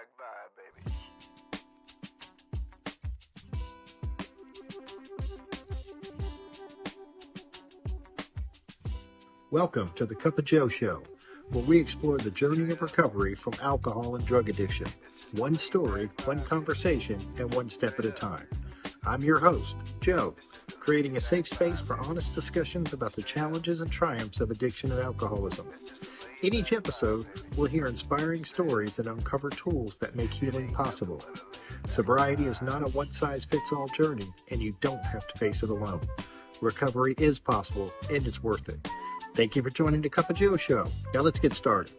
back vibe, baby. Welcome to the Cup of Joe Show, where we explore the journey of recovery from alcohol and drug addiction. One story, one conversation, and one step at a time. I'm your host, Joe, creating a safe space for honest discussions about the challenges and triumphs of addiction and alcoholism. In each episode, we'll hear inspiring stories and uncover tools that make healing possible. Sobriety is not a one-size-fits-all journey, and you don't have to face it alone. Recovery is possible, and it's worth it. Thank you for joining the Cup of Joe Show. Now let's get started.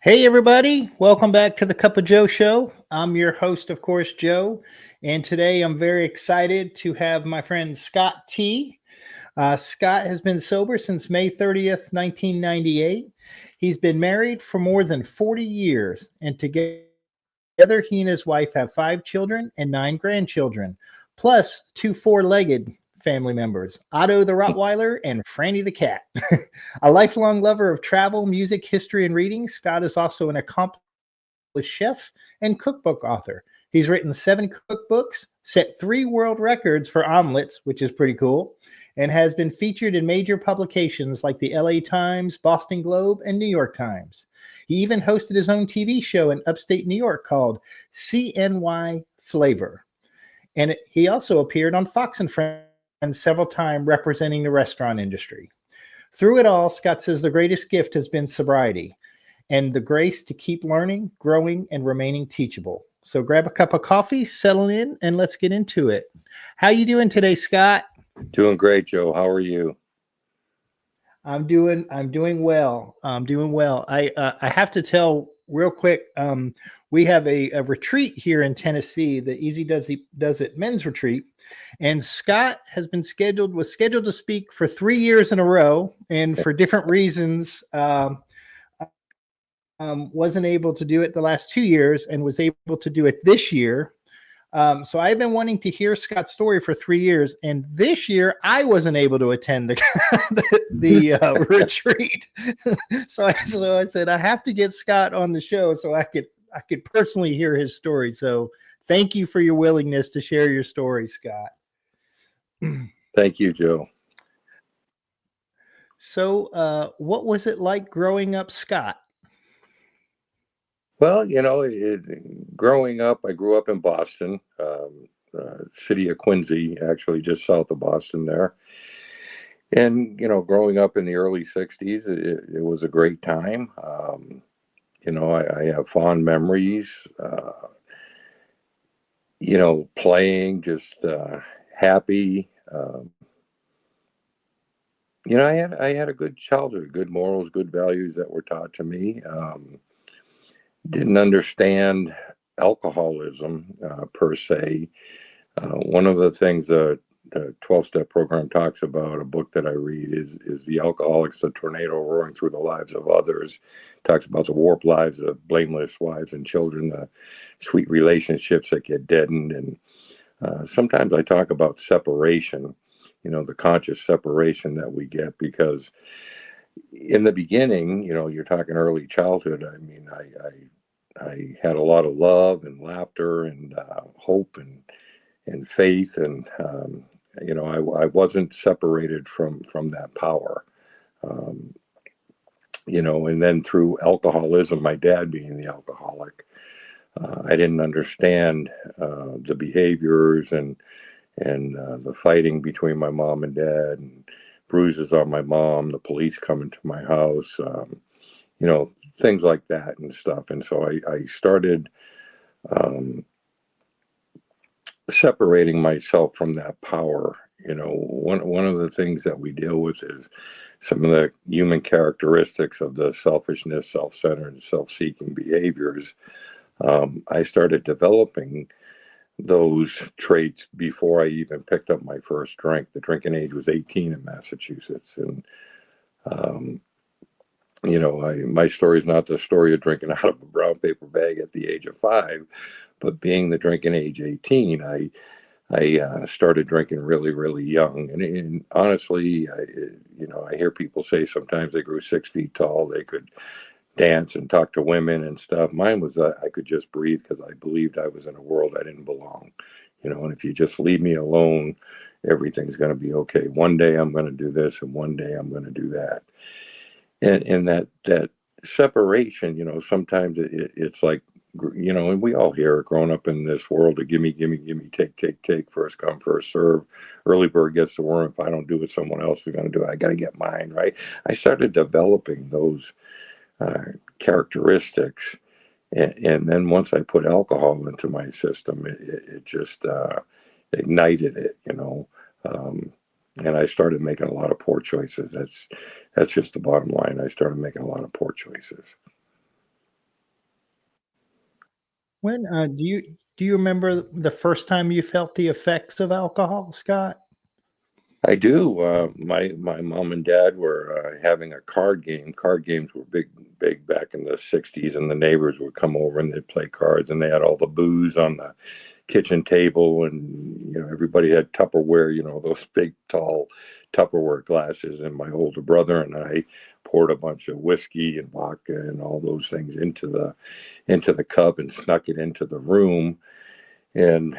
Hey everybody, welcome back to the Cup of Joe Show. I'm your host, of course, Joe, and today I'm very excited to have my friend Scott T. Scott has been sober since May 30th, 1998. He's been married for more than 40 years, and together he and his wife have 5 children and 9 grandchildren, plus 2 four-legged family members, Otto the Rottweiler and Franny the cat. A lifelong lover of travel, music, history, and reading, Scott is also an accomplished chef and cookbook author. He's written 7 cookbooks, set 3 world records for omelets, which is pretty cool, and has been featured in major publications like the LA Times, Boston Globe, and New York Times. He even hosted his own TV show in upstate New York called CNY Flavor. And he also appeared on Fox and Friends several times representing the restaurant industry. Through it all, Scott says the greatest gift has been sobriety and the grace to keep learning, growing, and remaining teachable. So grab a cup of coffee, settle in, and let's get into it. How you doing today, Scott? Doing great, Joe. How are you? I'm doing well. I have to tell real quick, we have a retreat here in Tennessee, the Easy Does It men's retreat. And Scott was scheduled to speak for 3 years in a row, and for different reasons, wasn't able to do it the last 2 years and was able to do it this year. So I've been wanting to hear Scott's story for 3 years, and this year I wasn't able to attend the retreat. So I said I have to get Scott on the show so I could personally hear his story. So thank you for your willingness to share your story, Scott. Thank you, Joe. So what was it like growing up, Scott? Well, growing up, I grew up in Boston, city of Quincy, actually just south of Boston there. And, growing up in the early 60s, it was a great time. I have fond memories, playing, just happy. I had a good childhood, good morals, good values that were taught to me. Didn't understand alcoholism per se. One of the things the 12-step program talks about, a book that I read, is The Alcoholics, the Tornado Roaring Through the Lives of Others. Talks about the warped lives of blameless wives and children, the sweet relationships that get deadened. And sometimes I talk about separation, the conscious separation that we get, because in the beginning, you're talking early childhood. I mean, I had a lot of love and laughter and hope and faith, and I wasn't separated from that power. And then through alcoholism, my dad being the alcoholic, I didn't understand the behaviors and the fighting between my mom and dad, and bruises on my mom, the police coming to my house, things like that and stuff. And so I started separating myself from that power. One of the things that we deal with is some of the human characteristics of the selfishness, self-centered, self-seeking behaviors. I started developing those traits before I even picked up my first drink. The drinking age was 18 in Massachusetts. And, my story is not the story of drinking out of a brown paper bag at the age of 5, but being the drinking age 18, I started drinking really, really young, and honestly, I hear people say sometimes they grew 6 feet tall, they could dance and talk to women and stuff. Mine was I could just breathe because I believed I was in a world I didn't belong, and if you just leave me alone, everything's going to be okay. One day I'm going to do this, and one day I'm going to do that, and that separation, sometimes it's like, and we all hear it growing up in this world of gimme, gimme, gimme, take, take, take, first come, first serve. Early bird gets the worm. If I don't do it, someone else is going to do it. I got to get mine, right? I started developing those characteristics. And then once I put alcohol into my system, it just ignited it. Um, and I started making a lot of poor choices. That's just the bottom line. I started making a lot of poor choices. When do you remember the first time you felt the effects of alcohol, Scott? I do. My mom and dad were having a card game. Card games were big back in the '60s, and the neighbors would come over and they'd play cards, and they had all the booze on the kitchen table, and everybody had Tupperware, those big tall Tupperware glasses, and my older brother and I poured a bunch of whiskey and vodka and all those things into the cup and snuck it into the room, and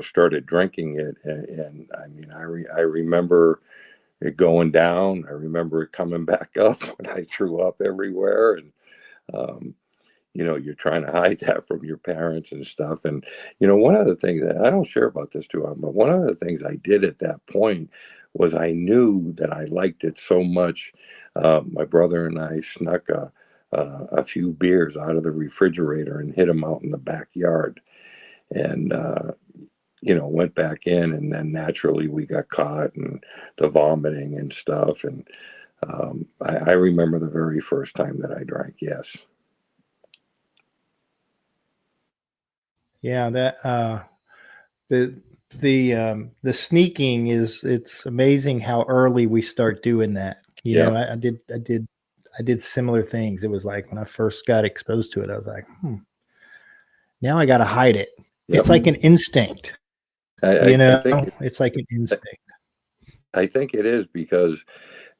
started drinking it, and I mean I remember it going down. I remember it coming back up when I threw up everywhere, and um, you're trying to hide that from your parents and stuff. And one of the things that I don't share about this too, but one of the things I did at that point was I knew that I liked it so much. My brother and I snuck a few beers out of the refrigerator and hid them out in the backyard, and went back in, and then naturally we got caught and the vomiting and stuff. And I remember the very first time that I drank. Yes. Yeah, that the the sneaking it's amazing how early we start doing that. Yeah. I did similar things. It was like when I first got exposed to it, I was like, now I got to hide it. Yep. It's like an instinct, I think it's like an instinct. I think it is because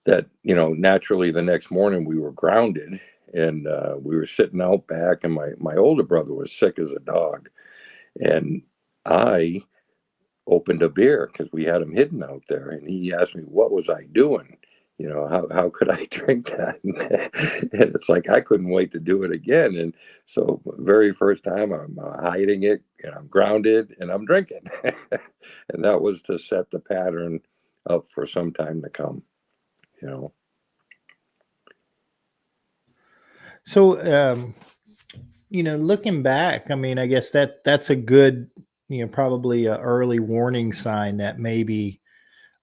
that naturally the next morning we were grounded, and we were sitting out back, and my older brother was sick as a dog, and I opened a beer because we had him hidden out there, and he asked me what was I doing. How could I drink that? And it's like I couldn't wait to do it again. And so, very first time, I'm hiding it, and I'm grounded, and I'm drinking, and that was to set the pattern up for some time to come. You know. So, looking back, I mean, I guess that's a good, probably a early warning sign that maybe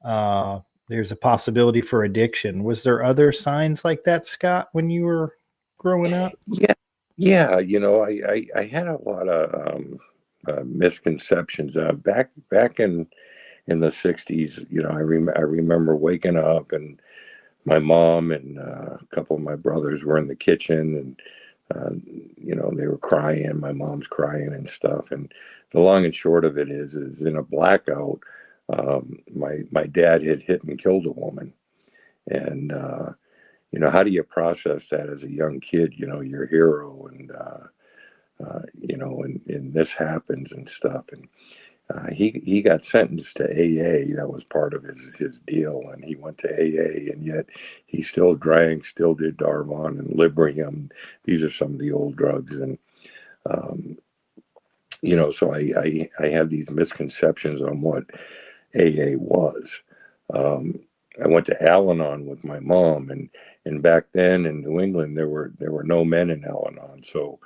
uh, there's a possibility for addiction. Was there other signs like that, Scott, when you were growing up? Yeah, yeah. I had a lot of misconceptions back in the '60s. I remember waking up, and my mom and a couple of my brothers were in the kitchen, and they were crying. My mom's crying and stuff. And the long and short of it is in a blackout, my dad had hit and killed a woman, and how do you process that as a young kid? Your hero, and and this happens and stuff. And he got sentenced to AA. That was part of his deal, and he went to AA, and yet he still drank, still did Darvon and Librium. These are some of the old drugs, and so I had these misconceptions on what AA was. I went to Al-Anon with my mom, and back then in New England there were no men in Al-Anon, so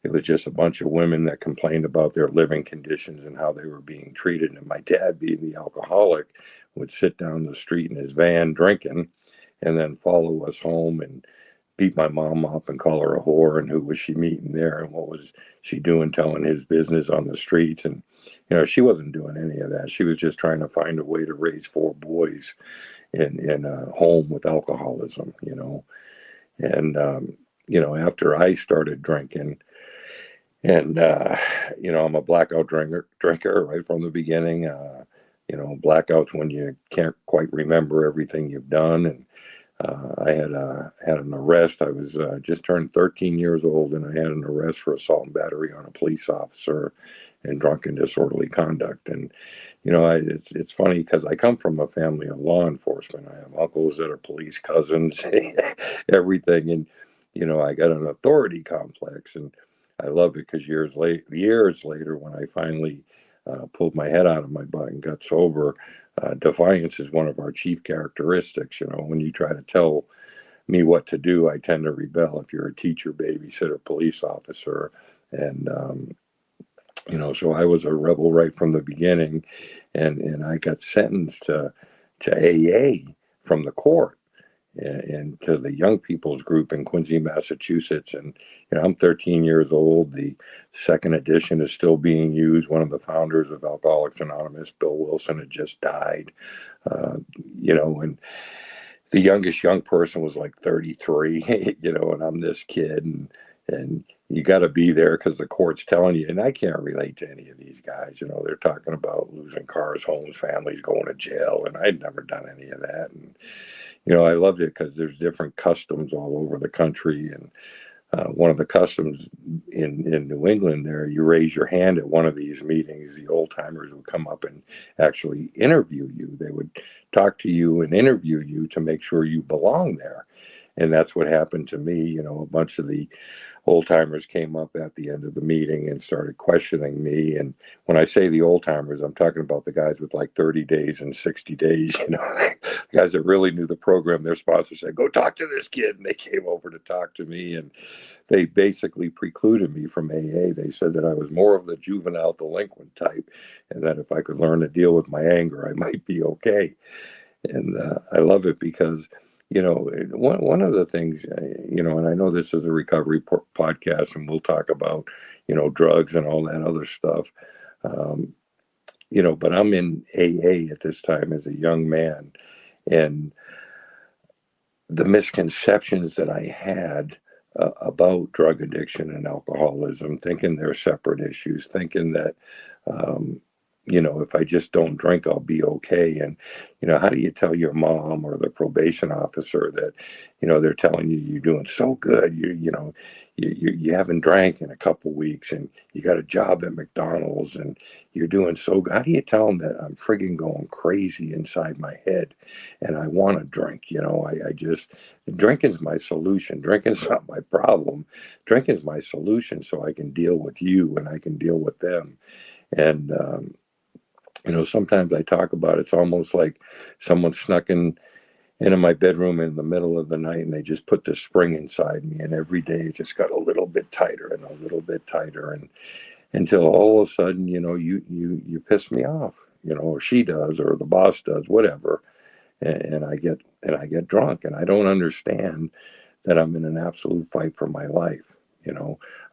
it was just a bunch of women that complained about their living conditions and how they were being treated. And my dad, being the alcoholic, would sit down the street in his van drinking, and then follow us home and beat my mom up and call her a whore, and who was she meeting there, and what was she doing telling his business on the streets. And she wasn't doing any of that. She was just trying to find a way to raise 4 boys in a home with alcoholism. And after I started drinking, And, I'm a blackout drinker right from the beginning. Blackouts when you can't quite remember everything you've done. And I had an arrest. I was just turned 13 years old, and I had an arrest for assault and battery on a police officer and drunken disorderly conduct. And it's funny because I come from a family of law enforcement. I have uncles that are police, cousins, everything, and I got an authority complex, and I love it because years later, when I finally pulled my head out of my butt and got sober, defiance is one of our chief characteristics. When you try to tell me what to do, I tend to rebel. If you're a teacher, babysitter, police officer, and so I was a rebel right from the beginning, and I got sentenced to AA from the court and to the young people's group in Quincy, Massachusetts. And I'm 13 years old. The second edition is still being used. One of the founders of Alcoholics Anonymous, Bill Wilson, had just died. And the youngest young person was like 33, and I'm this kid, and you got to be there because the court's telling you. And I can't relate to any of these guys. They're talking about losing cars, homes, families, going to jail, and I'd never done any of that. And I loved it because there's different customs all over the country. And one of the customs in New England there, you raise your hand at one of these meetings, the old timers would come up and actually interview you. They would talk to you and interview you to make sure you belong there. And that's what happened to me. A bunch of the old timers came up at the end of the meeting and started questioning me. And when I say the old timers, I'm talking about the guys with like 30 days and 60 days, the guys that really knew the program. Their sponsor said, go talk to this kid. And they came over to talk to me, and they basically precluded me from AA. They said that I was more of the juvenile delinquent type, and that if I could learn to deal with my anger, I might be okay. And I love it because one of the things, and I know this is a recovery podcast, and we'll talk about, drugs and all that other stuff, but I'm in AA at this time as a young man, and the misconceptions that I had about drug addiction and alcoholism, thinking they're separate issues, thinking that, if I just don't drink, I'll be okay. And, how do you tell your mom or the probation officer that, they're telling you you're doing so good, you haven't drank in a couple weeks, and you got a job at McDonald's, and you're doing so good. How do you tell them that I'm friggin' going crazy inside my head and I want to drink? I just, drinking's my solution. Drinking's not my problem. Drinking's my solution so I can deal with you and I can deal with them. And, sometimes I talk about it's almost like someone snuck into my bedroom in the middle of the night, and they just put the spring inside me, and every day it just got a little bit tighter and a little bit tighter, and until all of a sudden, you piss me off, or she does, or the boss does, whatever, and I get drunk, and I don't understand that I'm in an absolute fight for my life.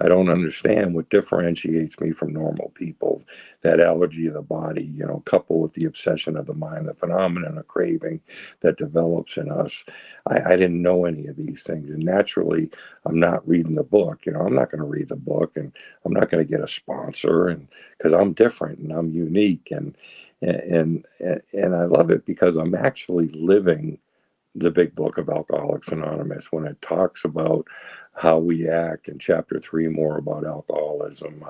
I don't understand what differentiates me from normal people. That allergy of the body, coupled with the obsession of the mind, the phenomenon of craving that develops in us. I didn't know any of these things. And naturally, I'm not reading the book. I'm not going to read the book, and I'm not going to get a sponsor, and because I'm different and I'm unique. And I love it because I'm actually living the big book of Alcoholics Anonymous when it talks about how we act in chapter 3, more about alcoholism,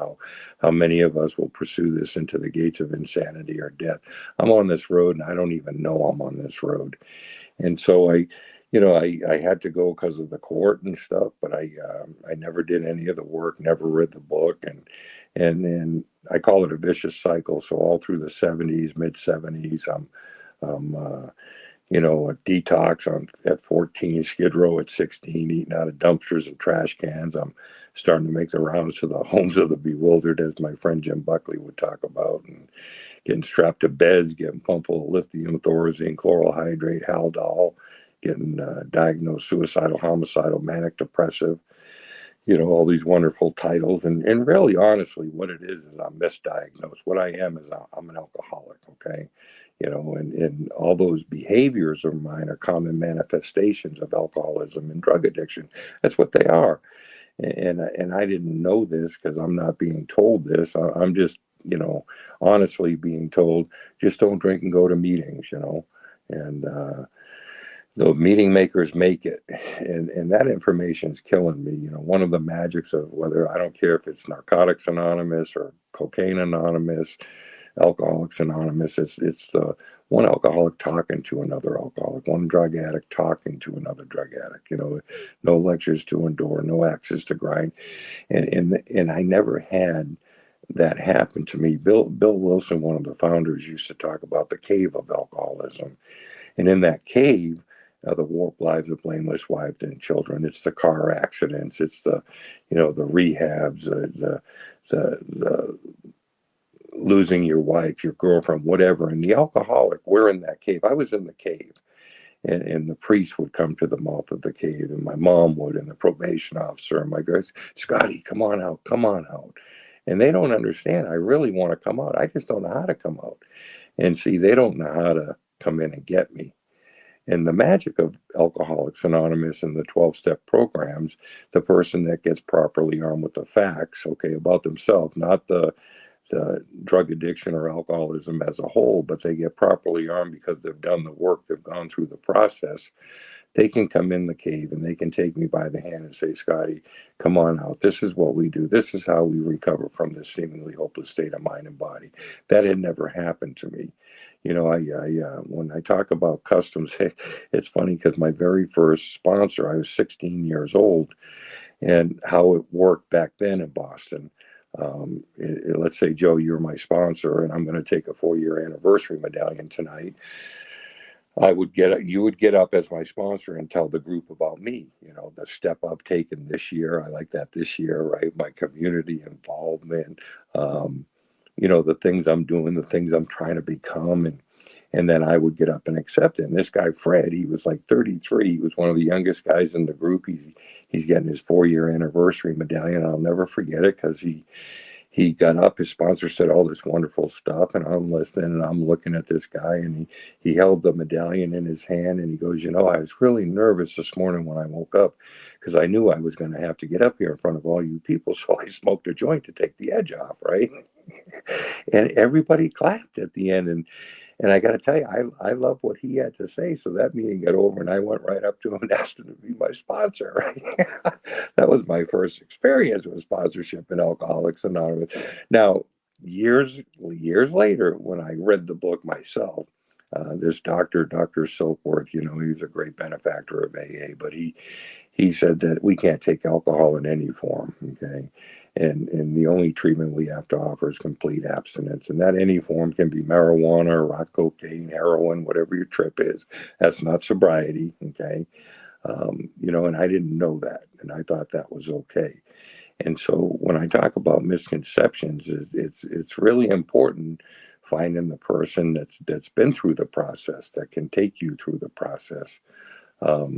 how many of us will pursue this into the gates of insanity or death. I'm on this road and I don't even know I'm on this road. And so I had to go because of the court and stuff, but I never did any of the work, never read the book. And I call it a vicious cycle. So all through the 70s, mid 70s, I'm a detox at 14, Skid Row at 16, eating out of dumpsters and trash cans. I'm starting to make the rounds to the homes of the bewildered, as my friend Jim Buckley would talk about, and getting strapped to beds, getting pumped full of lithium, thorazine, chloral hydrate, Haldol, getting diagnosed suicidal, homicidal, manic depressive, all these wonderful titles. And really, honestly, what it is I'm misdiagnosed. What I am is I'm an alcoholic, okay? And all those behaviors of mine are common manifestations of alcoholism and drug addiction. That's what they are. And I didn't know this because I'm not being told this. I'm just, honestly being told, just don't drink and go to meetings, and the meeting makers make it, and that information is killing me. One of the magics of whether, I don't care if it's Narcotics Anonymous or Cocaine Anonymous, Alcoholics Anonymous, it's the one alcoholic talking to another alcoholic, one drug addict talking to another drug addict. No lectures to endure, no axes to grind, and I never had that happen to me. Bill Wilson, one of the founders, used to talk about the cave of alcoholism, and in that cave, the warped lives of blameless wives and children. It's the car accidents. It's the rehabs, the losing your wife, your girlfriend, whatever. And the alcoholic, we're in that cave. I was in the cave, and the priest would come to the mouth of the cave, and my mom would, and the probation officer, and my guys, Scotty, come on out, come on out. And they don't understand. I really want to come out. I just don't know how to come out. And see, they don't know how to come in and get me. And the magic of Alcoholics Anonymous and the 12-step programs, the person that gets properly armed with the facts, about themselves, not the drug addiction or alcoholism as a whole, but they get properly armed because they've done the work, they've gone through the process. They can come in the cave and they can take me by the hand and say, Scotty, come on out. This is what we do. This is how we recover from this seemingly hopeless state of mind and body. That had never happened to me. When I talk about customs, it's funny because my very first sponsor, I was 16 years old, and how it worked back then in Boston. Let's say, Joe, you're my sponsor, and I'm going to take a 4-year anniversary medallion tonight. You would get up as my sponsor and tell the group about me, the step I've taken this year. I like that this year, right? My community involvement, the things I'm doing, the things I'm trying to become. And then I would get up and accept it. And this guy, Fred, he was like 33. He was one of the youngest guys in the group. He's getting his 4-year anniversary medallion. I'll never forget it because he got up, his sponsor said all this wonderful stuff, and I'm listening, and I'm looking at this guy, and he held the medallion in his hand, and he goes, I was really nervous this morning when I woke up because I knew I was going to have to get up here in front of all you people, so I smoked a joint to take the edge off, right? And everybody clapped at the end, and I got to tell you, I love what he had to say. So that meeting got over, and I went right up to him and asked him to be my sponsor. Right? That was my first experience with sponsorship in Alcoholics Anonymous. Now, years later, when I read the book myself, this Dr. Silkworth, he's a great benefactor of AA, but he said that we can't take alcohol in any form, okay? And the only treatment we have to offer is complete abstinence. And that any form can be marijuana, rock cocaine, heroin, whatever your trip is. That's not sobriety, okay? And I didn't know that. And I thought that was okay. And so when I talk about misconceptions, it's really important finding the person that's been through the process, that can take you through the process, that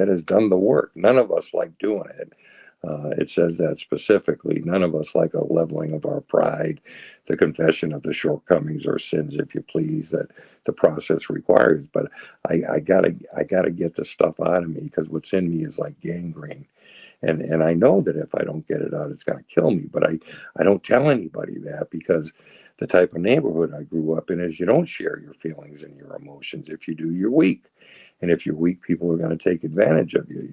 has done the work. None of us like doing it. It says that specifically. None of us like a leveling of our pride, the confession of the shortcomings or sins, if you please, that the process requires. But I gotta get the stuff out of me because what's in me is like gangrene. And I know that if I don't get it out, it's going to kill me. But I don't tell anybody that because the type of neighborhood I grew up in is you don't share your feelings and your emotions. If you do, you're weak. And if you're weak, people are going to take advantage of you.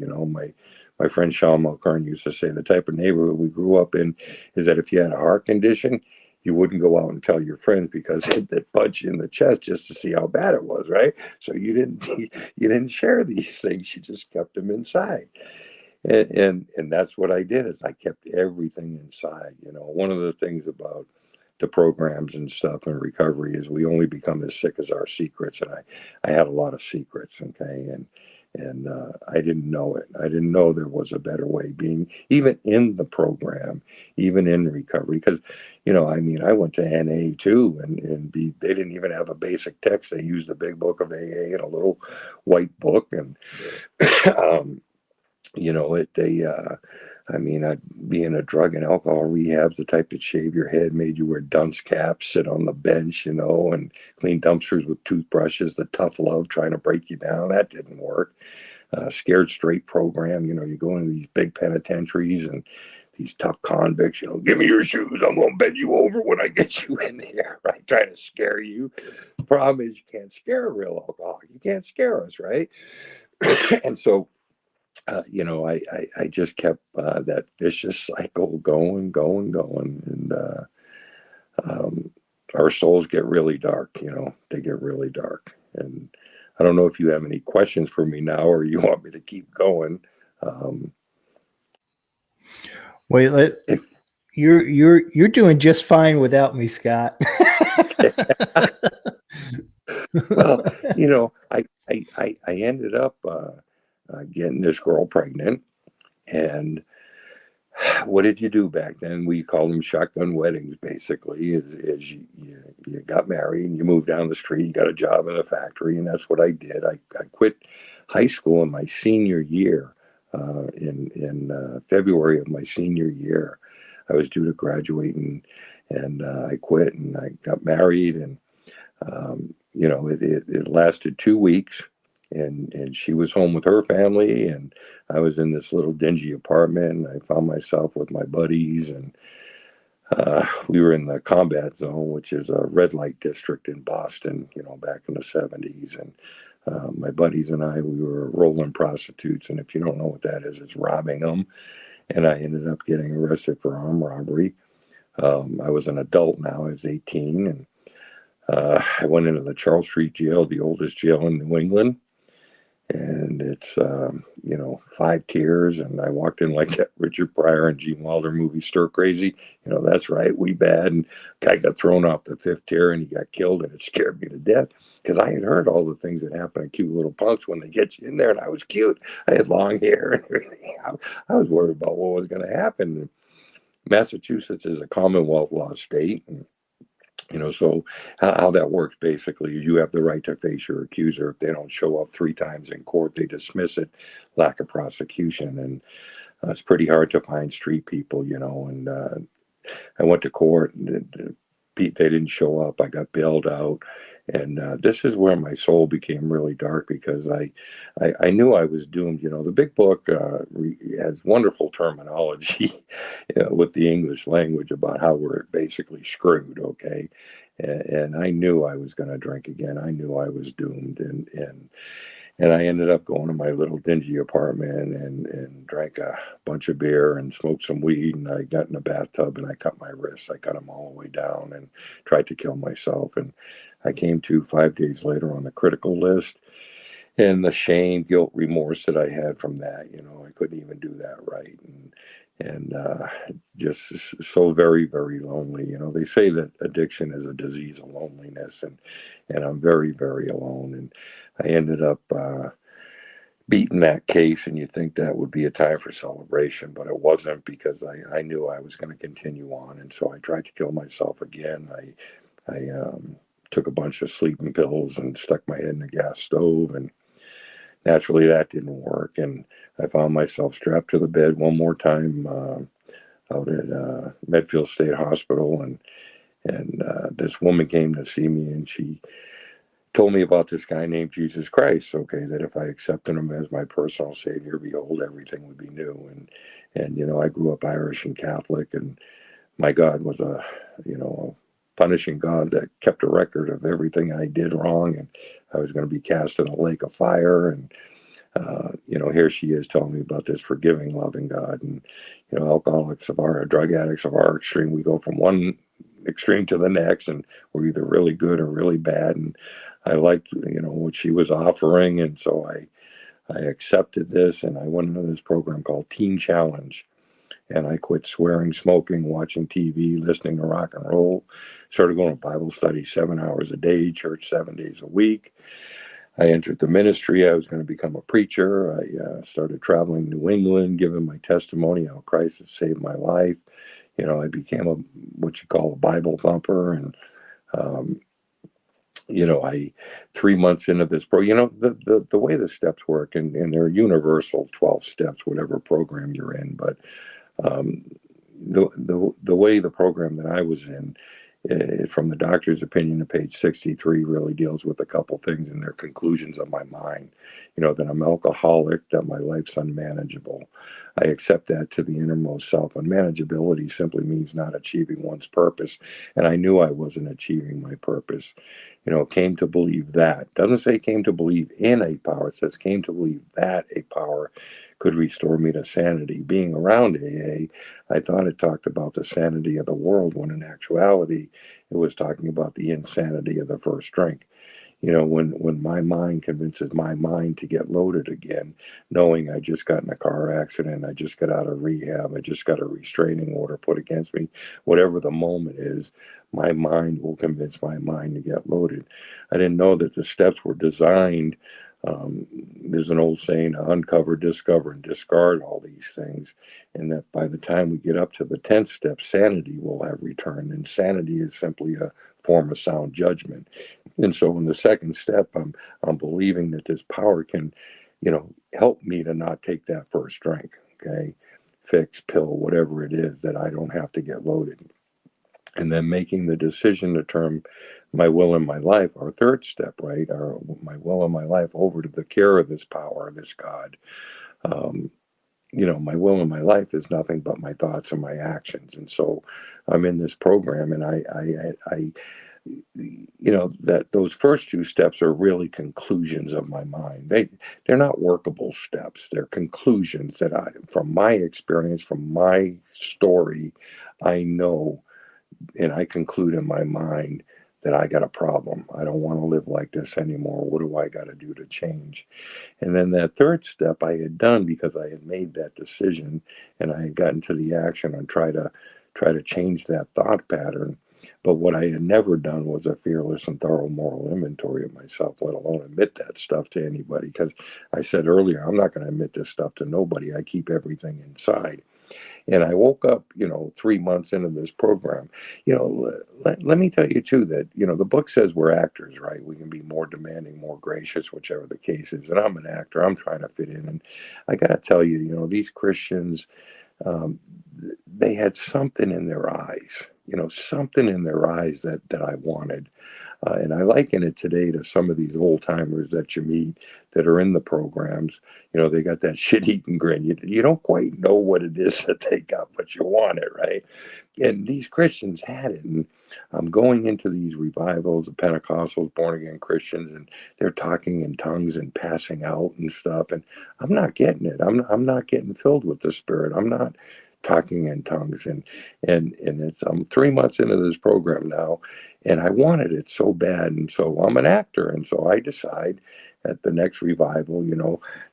My friend Sean Mulcairn used to say the type of neighborhood we grew up in is that if you had a heart condition, you wouldn't go out and tell your friends because they'd punch you in the chest just to see how bad it was, right? So you didn't share these things. You just kept them inside. And that's what I did is I kept everything inside. One of the things about the programs and stuff in recovery is we only become as sick as our secrets. And I had a lot of secrets, okay? And I didn't know it. I didn't know there was a better way being, even in the program, even in recovery. Because, I went to NA too, and they didn't even have a basic text. They used the big book of AA and a little white book. And, being a drug and alcohol rehab's the type that shave your head, made you wear dunce caps, sit on the bench, and clean dumpsters with toothbrushes, the tough love trying to break you down. That didn't work. scared straight program. You go into these big penitentiaries and these tough convicts, give me your shoes. I'm going to bend you over when I get you in here, right? Trying to scare you. The problem is you can't scare a real alcoholic. You can't scare us, right? And so, I just kept that vicious cycle going. And our souls get really dark, they get really dark. And I don't know if you have any questions for me now or you want me to keep going. Wait, you're doing just fine without me, Scott. Well, I ended up getting this girl pregnant. And what did you do back then? We called them shotgun weddings, basically. Is you got married and you moved down the street, you got a job in a factory, and that's what I did. I quit high school in my senior year. In February of my senior year, I was due to graduate, and I quit, and I got married, and it lasted 2 weeks, and she was home with her family, and I was in this little dingy apartment, and I found myself with my buddies, and we were in the combat zone, which is a red light district in Boston, back in the 70s. And my buddies and I, we were rolling prostitutes. And if you don't know what that is, it's robbing them. And I ended up getting arrested for armed robbery. I was an adult now, I was 18. And I went into the Charles Street jail, the oldest jail in New England. And it's, 5 tiers. And I walked in like that Richard Pryor and Gene Wilder movie, Stir Crazy. That's right, we bad. And guy got thrown off the 5th tier and he got killed. And it scared me to death because I had heard all the things that happen to cute little punks when they get you in there. And I was cute. I had long hair and everything. I was worried about what was going to happen. Massachusetts is a Commonwealth law state. And so how that works basically is you have the right to face your accuser. If they don't show up 3 times in court, they dismiss it, lack of prosecution. And it's pretty hard to find street people, and I went to court and they didn't show up. I got bailed out. And this is where my soul became really dark because I knew I was doomed. The big book has wonderful terminology with the English language about how we're basically screwed, okay? And I knew I was going to drink again. I knew I was doomed. And I ended up going to my little dingy apartment and drank a bunch of beer and smoked some weed. And I got in a bathtub and I cut my wrists. I cut them all the way down and tried to kill myself. And I came to 5 days later on the critical list, and the shame, guilt, remorse that I had from that, I couldn't even do that right. And just so very, very lonely. They say that addiction is a disease of loneliness, and I'm very, very alone. And I ended up beating that case, and you think that would be a time for celebration, but it wasn't because I knew I was going to continue on. And so I tried to kill myself again. I took a bunch of sleeping pills and stuck my head in the gas stove, and naturally that didn't work. And I found myself strapped to the bed one more time out at Medfield State Hospital, and this woman came to see me, and she told me about this guy named Jesus Christ, okay, that if I accepted him as my personal savior, behold, everything would be new. And I grew up Irish and Catholic, and my God was a punishing God that kept a record of everything I did wrong, and I was going to be cast in a lake of fire. And here she is telling me about this forgiving, loving God. And alcoholics of our drug addicts of our extreme, we go from one extreme to the next, and we're either really good or really bad. And I liked what she was offering, and so I accepted this, and I went into this program called Teen Challenge. And I quit swearing, smoking, watching TV, listening to rock and roll. Started going to Bible study 7 hours a day, church 7 days a week. I entered the ministry. I was going to become a preacher. I started traveling New England, giving my testimony how Christ has saved my life. I became what you call a Bible thumper. And, 3 months into this the way the steps work, and they're universal 12 steps, whatever program you're in. But the way the program that I was in, from the doctor's opinion to page 63 really deals with a couple things in their conclusions of my mind. That I'm alcoholic, that my life's unmanageable. I accept that to the innermost self. Unmanageability simply means not achieving one's purpose. And I knew I wasn't achieving my purpose. Came to believe that. Doesn't say came to believe in a power. It says came to believe that a power could restore me to sanity. Being around AA, I thought it talked about the sanity of the world, when in actuality, it was talking about the insanity of the first drink. When my mind convinces my mind to get loaded again, knowing I just got in a car accident, I just got out of rehab, I just got a restraining order put against me, whatever the moment is, my mind will convince my mind to get loaded. I didn't know that the steps were designed. There's an old saying, uncover, discover, and discard all these things. And that by the time we get up to the 10th step, sanity will have returned. And sanity is simply a form of sound judgment. And so in the second step, I'm believing that this power can, help me to not take that first drink, okay? Fix, pill, whatever it is, that I don't have to get loaded. And then making the decision to turn my will and my life, our third step, right? My will and my life over to the care of this power, this God. My will and my life is nothing but my thoughts and my actions. And so I'm in this program, and I that those first two steps are really conclusions of my mind. They're not workable steps. They're conclusions that from my experience, from my story, I know, and I conclude in my mind that I got a problem. I don't want to live like this anymore. What do I got to do to change? And then that third step I had done because I had made that decision, and I had gotten to the action and try to change that thought pattern. But what I had never done was a fearless and thorough moral inventory of myself, let alone admit that stuff to anybody. Because I said earlier, I'm not going to admit this stuff to nobody. I keep everything inside. And I woke up, 3 months into this program. Let me tell you, too, that, the book says we're actors, right? We can be more demanding, more gracious, whichever the case is. And I'm an actor. I'm trying to fit in. And I got to tell you, these Christians, they had something in their eyes, something in their eyes that I wanted. And I liken it today to some of these old timers that you meet that are in the programs. They got that shit-eating grin. You don't quite know what it is that they got, but you want it, right? And these Christians had it. And I'm going into these revivals, the Pentecostals, born-again Christians, and they're talking in tongues and passing out and stuff. And I'm not getting it. I'm not getting filled with the Spirit. I'm not talking in tongues. And I'm 3 months into this program now, and I wanted it so bad. And so I'm an actor. And so I decide at the next revival,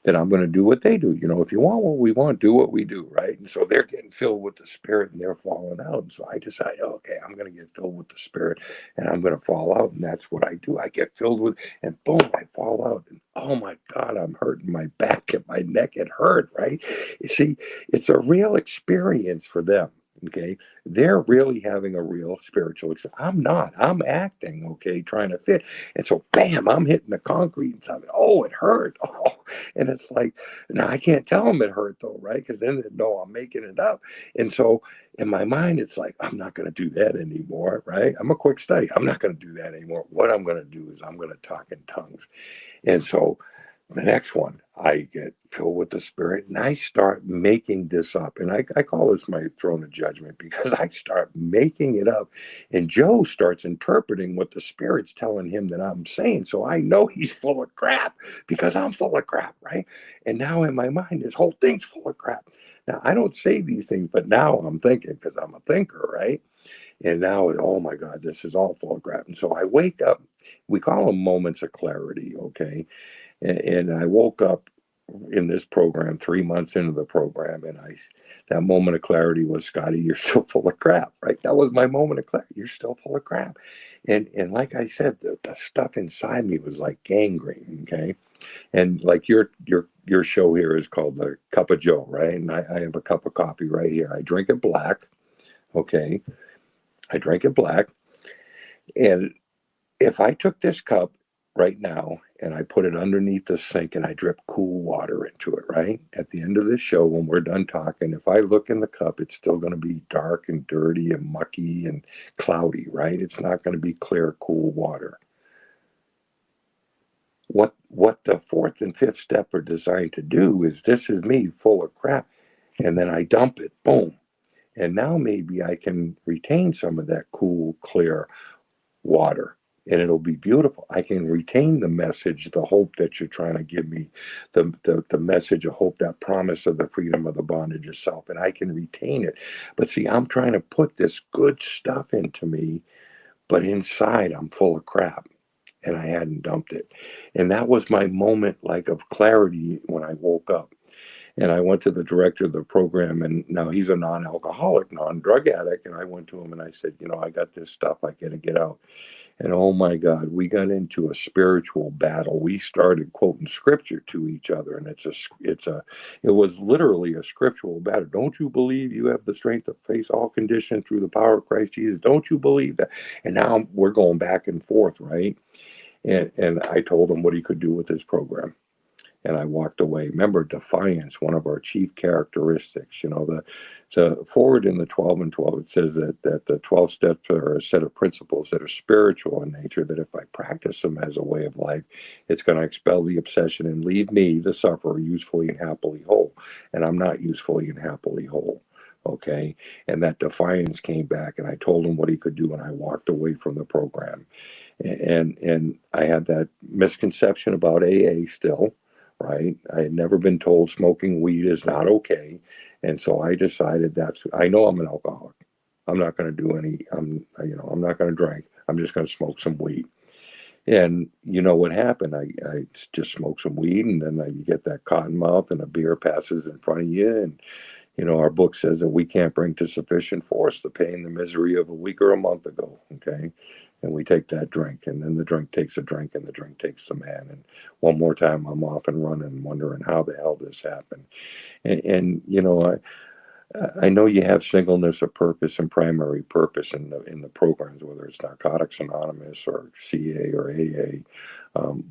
that I'm going to do what they do. If you want what we want, do what we do, right? And so they're getting filled with the Spirit and they're falling out. And so I decide, okay, I'm going to get filled with the Spirit and I'm going to fall out. And that's what I do. I get filled with, and boom, I fall out. And oh my God, I'm hurting my back and my neck. It hurt, right? You see, it's a real experience for them. Okay, they're really having a real spiritual experience. I'm not. I'm acting, okay, trying to fit. And so, bam, I'm hitting the concrete and something. Oh, it hurt. Oh, and it's like, now I can't tell them it hurt though, right? Because then they know I'm making it up. And so, in my mind, it's like, I'm not going to do that anymore, right? I'm a quick study. I'm not going to do that anymore. What I'm going to do is I'm going to talk in tongues. And so, the next one, I get filled with the Spirit and I start making this up. And I call this my throne of judgment, because I start making it up. And Joe starts interpreting what the Spirit's telling him that I'm saying. So I know he's full of crap because I'm full of crap, right? And now in my mind, this whole thing's full of crap. Now, I don't say these things, but now I'm thinking, because I'm a thinker, right? And now, oh my God, this is all full of crap. And so I wake up. We call them moments of clarity, okay? And I woke up in this program 3 months into the program, and that moment of clarity was, Scotty, you're still full of crap, right? That was my moment of clarity. You're still full of crap. And like I said, the stuff inside me was like gangrene, okay? And like your show here is called the Cup of Joe, right? And I have a cup of coffee right here. I drink it black, okay? I drink it black. And if I took this cup right now, and I put it underneath the sink and I drip cool water into it, right? At the end of this show, when we're done talking, if I look in the cup, it's still going to be dark and dirty and mucky and cloudy, right? It's not going to be clear, cool water. What the fourth and fifth step are designed to do is, this is me full of crap, and then I dump it, boom. And now maybe I can retain some of that cool, clear water, and it'll be beautiful. I can retain the message, the hope that you're trying to give me, the message of hope, that promise of the freedom of the bondage of self, and I can retain it. But see, I'm trying to put this good stuff into me, but inside I'm full of crap, and I hadn't dumped it. And that was my moment, like, of clarity when I woke up. And I went to the director of the program, and now he's a non-alcoholic, non-drug addict. And I went to him and I said, I got this stuff I got to get out. And oh my God, we got into a spiritual battle. We started quoting scripture to each other, and it was literally a scriptural battle. Don't you believe you have the strength to face all conditions through the power of Christ Jesus? Don't you believe that? And now we're going back and forth, right? And I told him what he could do with his program. And I walked away. Remember, defiance, one of our chief characteristics. The forward in the 12 and 12, it says that the 12 steps are a set of principles that are spiritual in nature, that if I practice them as a way of life, it's going to expel the obsession and leave me, the sufferer, usefully and happily whole. And I'm not usefully and happily whole. Okay. And that defiance came back, and I told him what he could do, and I walked away from the program. And I had that misconception about AA still. Right? I had never been told smoking weed is not okay. And so I decided I know I'm an alcoholic. I'm not going to do I'm not going to drink. I'm just going to smoke some weed. And you know what happened? I just smoked some weed, and then you get that cotton mouth, and a beer passes in front of you. And, our book says that we can't bring to sufficient force the pain, the misery of a week or a month ago. Okay. And we take that drink, and then the drink takes a drink, and the drink takes the man. And one more time, I'm off and running, wondering how the hell this happened. And I know you have singleness of purpose and primary purpose in the programs, whether it's Narcotics Anonymous or CA or AA,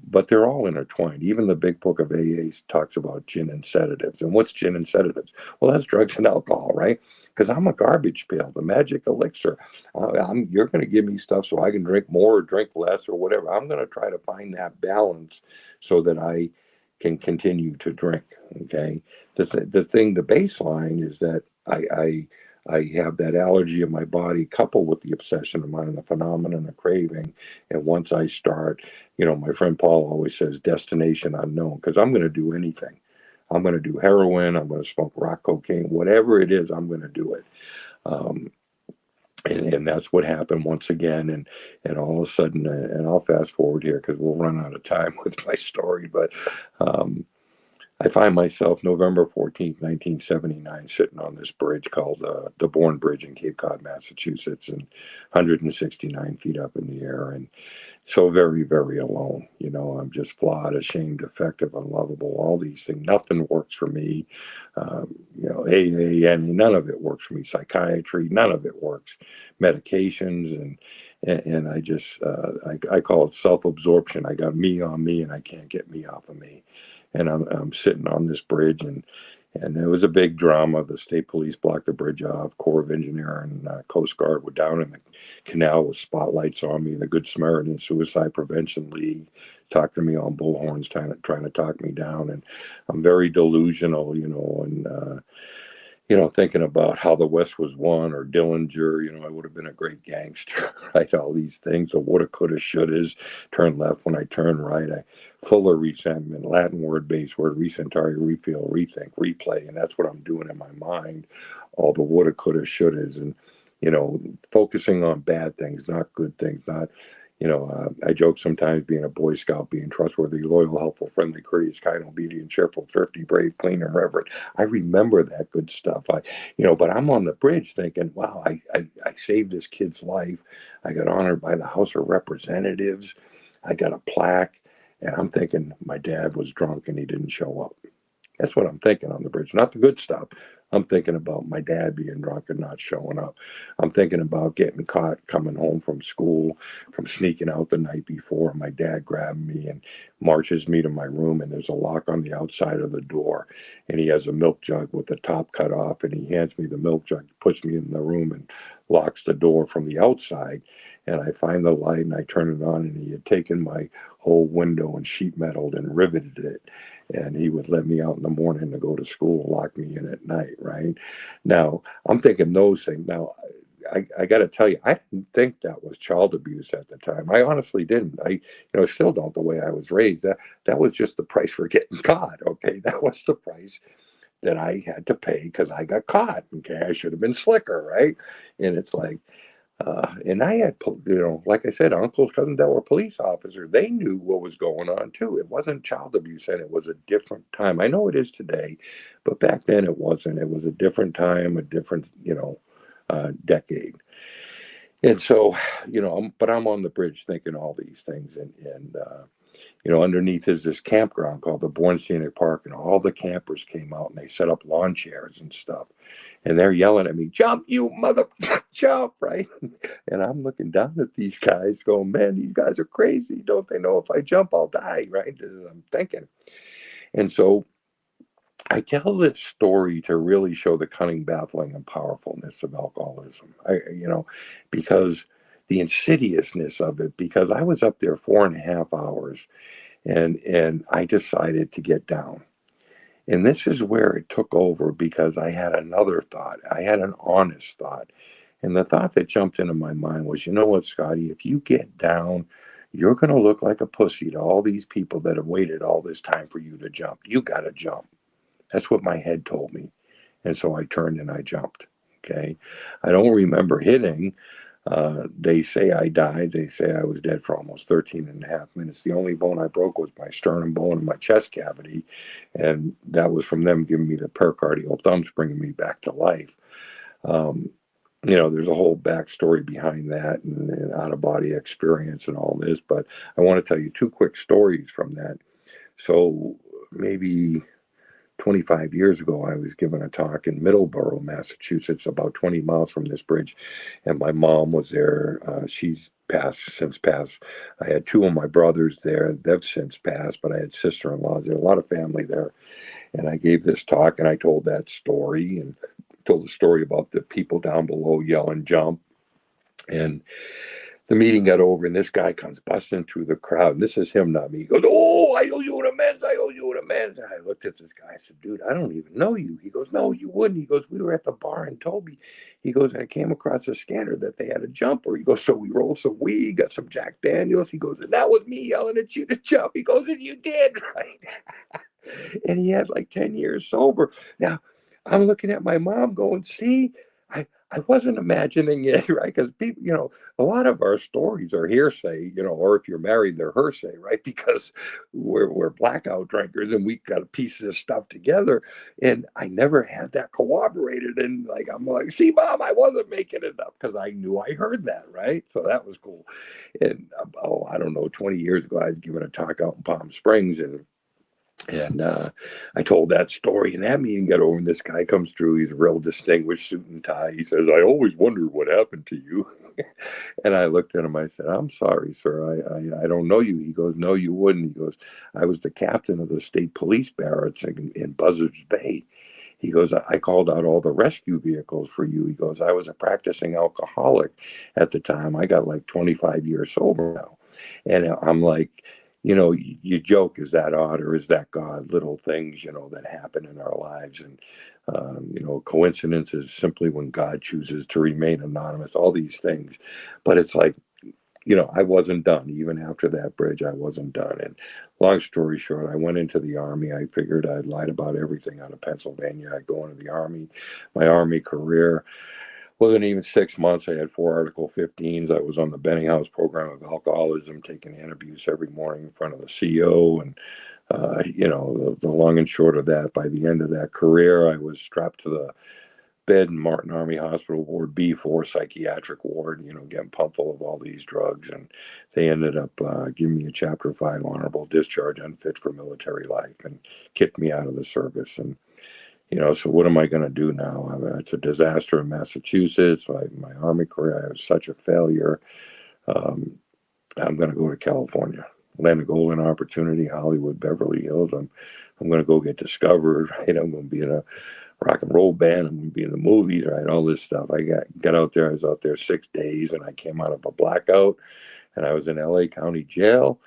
but they're all intertwined. Even the big book of AA talks about gin and sedatives. And what's gin and sedatives? Well, that's drugs and alcohol, right? Because I'm a garbage pail, the magic elixir. You're going to give me stuff so I can drink more or drink less or whatever. I'm going to try to find that balance so that I can continue to drink. Okay. The baseline is that I have that allergy in my body coupled with the obsession of mine and the phenomenon of craving. And once I start, my friend Paul always says destination unknown, because I'm going to do anything. I'm going to do heroin. I'm going to smoke rock cocaine, whatever it is, I'm going to do it. And that's what happened once again. And all of a sudden, and I'll fast forward here because we'll run out of time with my story, but I find myself November 14th, 1979, sitting on this bridge called the Bourne Bridge in Cape Cod, Massachusetts, and 169 feet up in the air, and so very, very alone. I'm just flawed, ashamed, defective, unlovable, all these things. Nothing works for me. AA, none of it works for me. Psychiatry, none of it works. Medications, and I just, I call it self-absorption. I got me on me, and I can't get me off of me. And I'm sitting on this bridge, and it was a big drama. The state police blocked the bridge off. Corps of Engineer and Coast Guard were down in the canal with spotlights on me. The Good Samaritan Suicide Prevention League talked to me on bullhorns, trying to talk me down. And I'm very delusional, and thinking about how the West was won, or Dillinger, I would have been a great gangster, right? All these things, the woulda, coulda, shouldas, turn left when I turn right. Full of resentment, Latin word-based word, resentare, refeel, rethink, replay. And that's what I'm doing in my mind, all the woulda, coulda, shouldas, and, focusing on bad things, not good things, not, I joke sometimes, being a Boy Scout, being trustworthy, loyal, helpful, friendly, courteous, kind, obedient, cheerful, thrifty, brave, clean, and reverent. I remember that good stuff. But I'm on the bridge thinking, wow, I saved this kid's life. I got honored by the House of Representatives. I got a plaque. And I'm thinking my dad was drunk and he didn't show up. That's what I'm thinking on the bridge. Not the good stuff. I'm thinking about my dad being drunk and not showing up. I'm thinking about getting caught coming home from school, from sneaking out the night before. My dad grabbed me and marches me to my room, and there's a lock on the outside of the door. And he has a milk jug with the top cut off, and he hands me the milk jug, puts me in the room, and locks the door from the outside. And I find the light and I turn it on, and he had taken my whole window and sheet metaled and riveted it, and he would let me out in the morning to go to school and lock me in at night, right? Now, I'm thinking those things. Now, I got to tell you, I didn't think that was child abuse at the time. I honestly didn't. Still don't the way I was raised. That was just the price for getting caught. Okay, that was the price that I had to pay because I got caught. Okay, I should have been slicker, right? And it's like, and I had, like I said, uncles, cousins that were police officers. They knew what was going on too. It wasn't child abuse, and it was a different time. I know it is today, but back then it wasn't. It was a different time, a different, decade. And so, I'm on the bridge thinking all these things, and underneath is this campground called the Bourne Scenic Park, and all the campers came out and they set up lawn chairs and stuff. And they're yelling at me, "Jump, you mother, jump," right? And I'm looking down at these guys going, "Man, these guys are crazy. Don't they know if I jump, I'll die," right? I'm thinking. And so I tell this story to really show the cunning, baffling, and powerfulness of alcoholism. Because the insidiousness of it, because I was up there 4.5 hours and I decided to get down. And this is where it took over because I had another thought. I had an honest thought. And the thought that jumped into my mind was, you know what, Scotty, if you get down, you're going to look like a pussy to all these people that have waited all this time for you to jump. You got to jump. That's what my head told me. And so I turned and I jumped. Okay. I don't remember hitting. They say I died. They say I was dead for almost 13 and a half minutes. The only bone I broke was my sternum bone and my chest cavity. And that was from them giving me the pericardial thumbs, bringing me back to life. There's a whole backstory behind that and out-of-body experience and all this. But I want to tell you 2 quick stories from that. So maybe 25 years ago, I was giving a talk in Middleborough, Massachusetts, about 20 miles from this bridge. And my mom was there. She's since passed. I had 2 of my brothers there. They've since passed, but I had sister-in-laws. There, a lot of family there. And I gave this talk and I told that story and told the story about the people down below yelling, "Jump." And the meeting got over, and this guy comes busting through the crowd. And this is him, not me. He goes, "Oh, I owe you an amends. I owe you an amends." And I looked at this guy. I said, "Dude, I don't even know you." He goes, "No, you wouldn't." He goes, "We were at the bar in Toby." He goes, "And I came across a scanner that they had a jumper." He goes, "So we rolled some weed, got some Jack Daniels." He goes, "And that was me yelling at you to jump." He goes, "And you did," right? And he had like 10 years sober. Now, I'm looking at my mom going, "See, I wasn't imagining it," right? Because people, a lot of our stories are hearsay, or if you're married, they're hearsay, right? Because we're blackout drinkers and we got a piece of this stuff together. And I never had that corroborated. And like, I'm like, "See, Mom, I wasn't making it up," because I knew I heard that, right? So that was cool. And I don't know, 20 years ago, I was giving a talk out in Palm Springs, and I told that story, and that meeting got over, and this guy comes through. He's a real distinguished suit and tie. He says, "I always wondered what happened to you." And I looked at him. I said, "I'm sorry, sir. I don't know you." He goes, "No, you wouldn't." He goes, "I was the captain of the state police barracks in Buzzards Bay." He goes, "I called out all the rescue vehicles for you." He goes, "I was a practicing alcoholic at the time. I got like 25 years sober now." And I'm like, you joke, is that odd or is that God? Little things, that happen in our lives. And, coincidence is simply when God chooses to remain anonymous, all these things. But it's like, I wasn't done. Even after that bridge, I wasn't done. And long story short, I went into the Army. I figured I'd lied about everything out of Pennsylvania. I'd go into the Army. My Army career wasn't even 6 months. I had 4 Article 15s. I was on the Benninghouse program of alcoholism, taking antabuse every morning in front of the CO. And, the long and short of that, by the end of that career, I was strapped to the bed in Martin Army Hospital, Ward B4, psychiatric ward, getting pumped full of all these drugs. And they ended up giving me a Chapter 5 honorable discharge, unfit for military life, and kicked me out of the service. And So what am I going to do now? It's a disaster in Massachusetts. My Army career, I was such a failure. Um, I'm going to go to California, land a golden opportunity, Hollywood, Beverly Hills. I'm going to go get discovered, right? I'm going to be in a rock and roll band. I'm going to be in the movies, right? All this stuff. I got out there. I was out there 6 days, and I came out of a blackout, and I was in L.A. County Jail.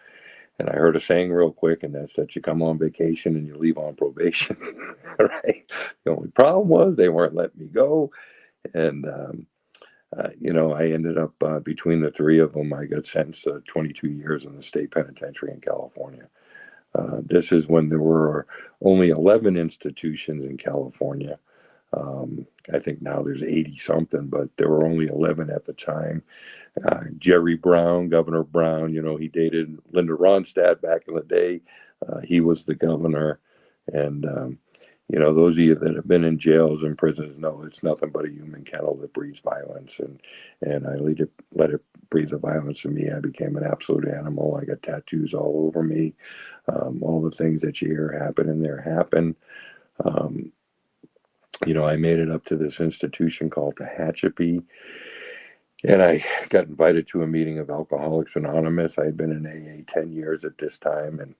And I heard a saying real quick, and that's that you come on vacation and you leave on probation, right? The only problem was they weren't letting me go. And, I ended up between the three of them, I got sentenced to 22 years in the state penitentiary in California. This is when there were only 11 institutions in California. I think now there's 80 something, but there were only 11 at the time. Jerry Brown, Governor Brown, he dated Linda Ronstadt back in the day. He was the governor. And, those of you that have been in jails and prisons know it's nothing but a human kennel that breeds violence. And I let it breathe the violence in me. I became an absolute animal. I got tattoos all over me. All the things that you hear happen in there happen. I made it up to this institution called Tehachapi. And I got invited to a meeting of Alcoholics Anonymous. I had been in AA 10 years at this time.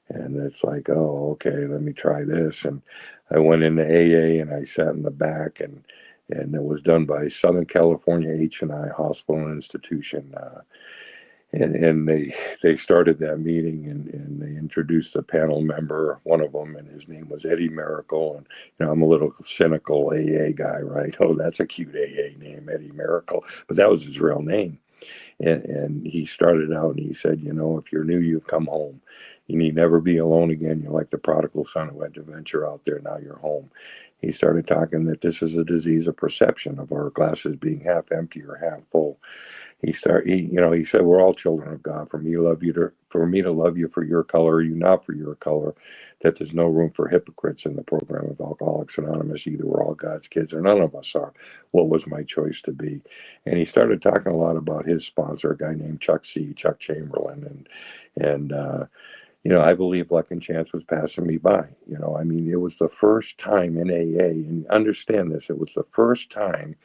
And it's like, oh, okay, let me try this. And I went into AA and I sat in the back. And it was done by Southern California H&I Hospital and Institution. And they started that meeting and they introduced a panel member, one of them, and his name was Eddie Miracle. And I'm a little cynical AA guy, right? Oh, that's a cute AA name, Eddie Miracle, but that was his real name. And he started out and he said, if you're new, you've come home. You need never be alone again. You're like the prodigal son who had to venture out there. Now you're home. He started talking that this is a disease of perception, of our glasses being half empty or half full. He said, we're all children of God. For me to love you for your color, you not for your color, that there's no room for hypocrites in the program of Alcoholics Anonymous. Either we're all God's kids or none of us are. What was my choice to be? And he started talking a lot about his sponsor, a guy named Chuck Chamberlain. And I believe luck and chance was passing me by. It was the first time in AA, and understand this, it was the first time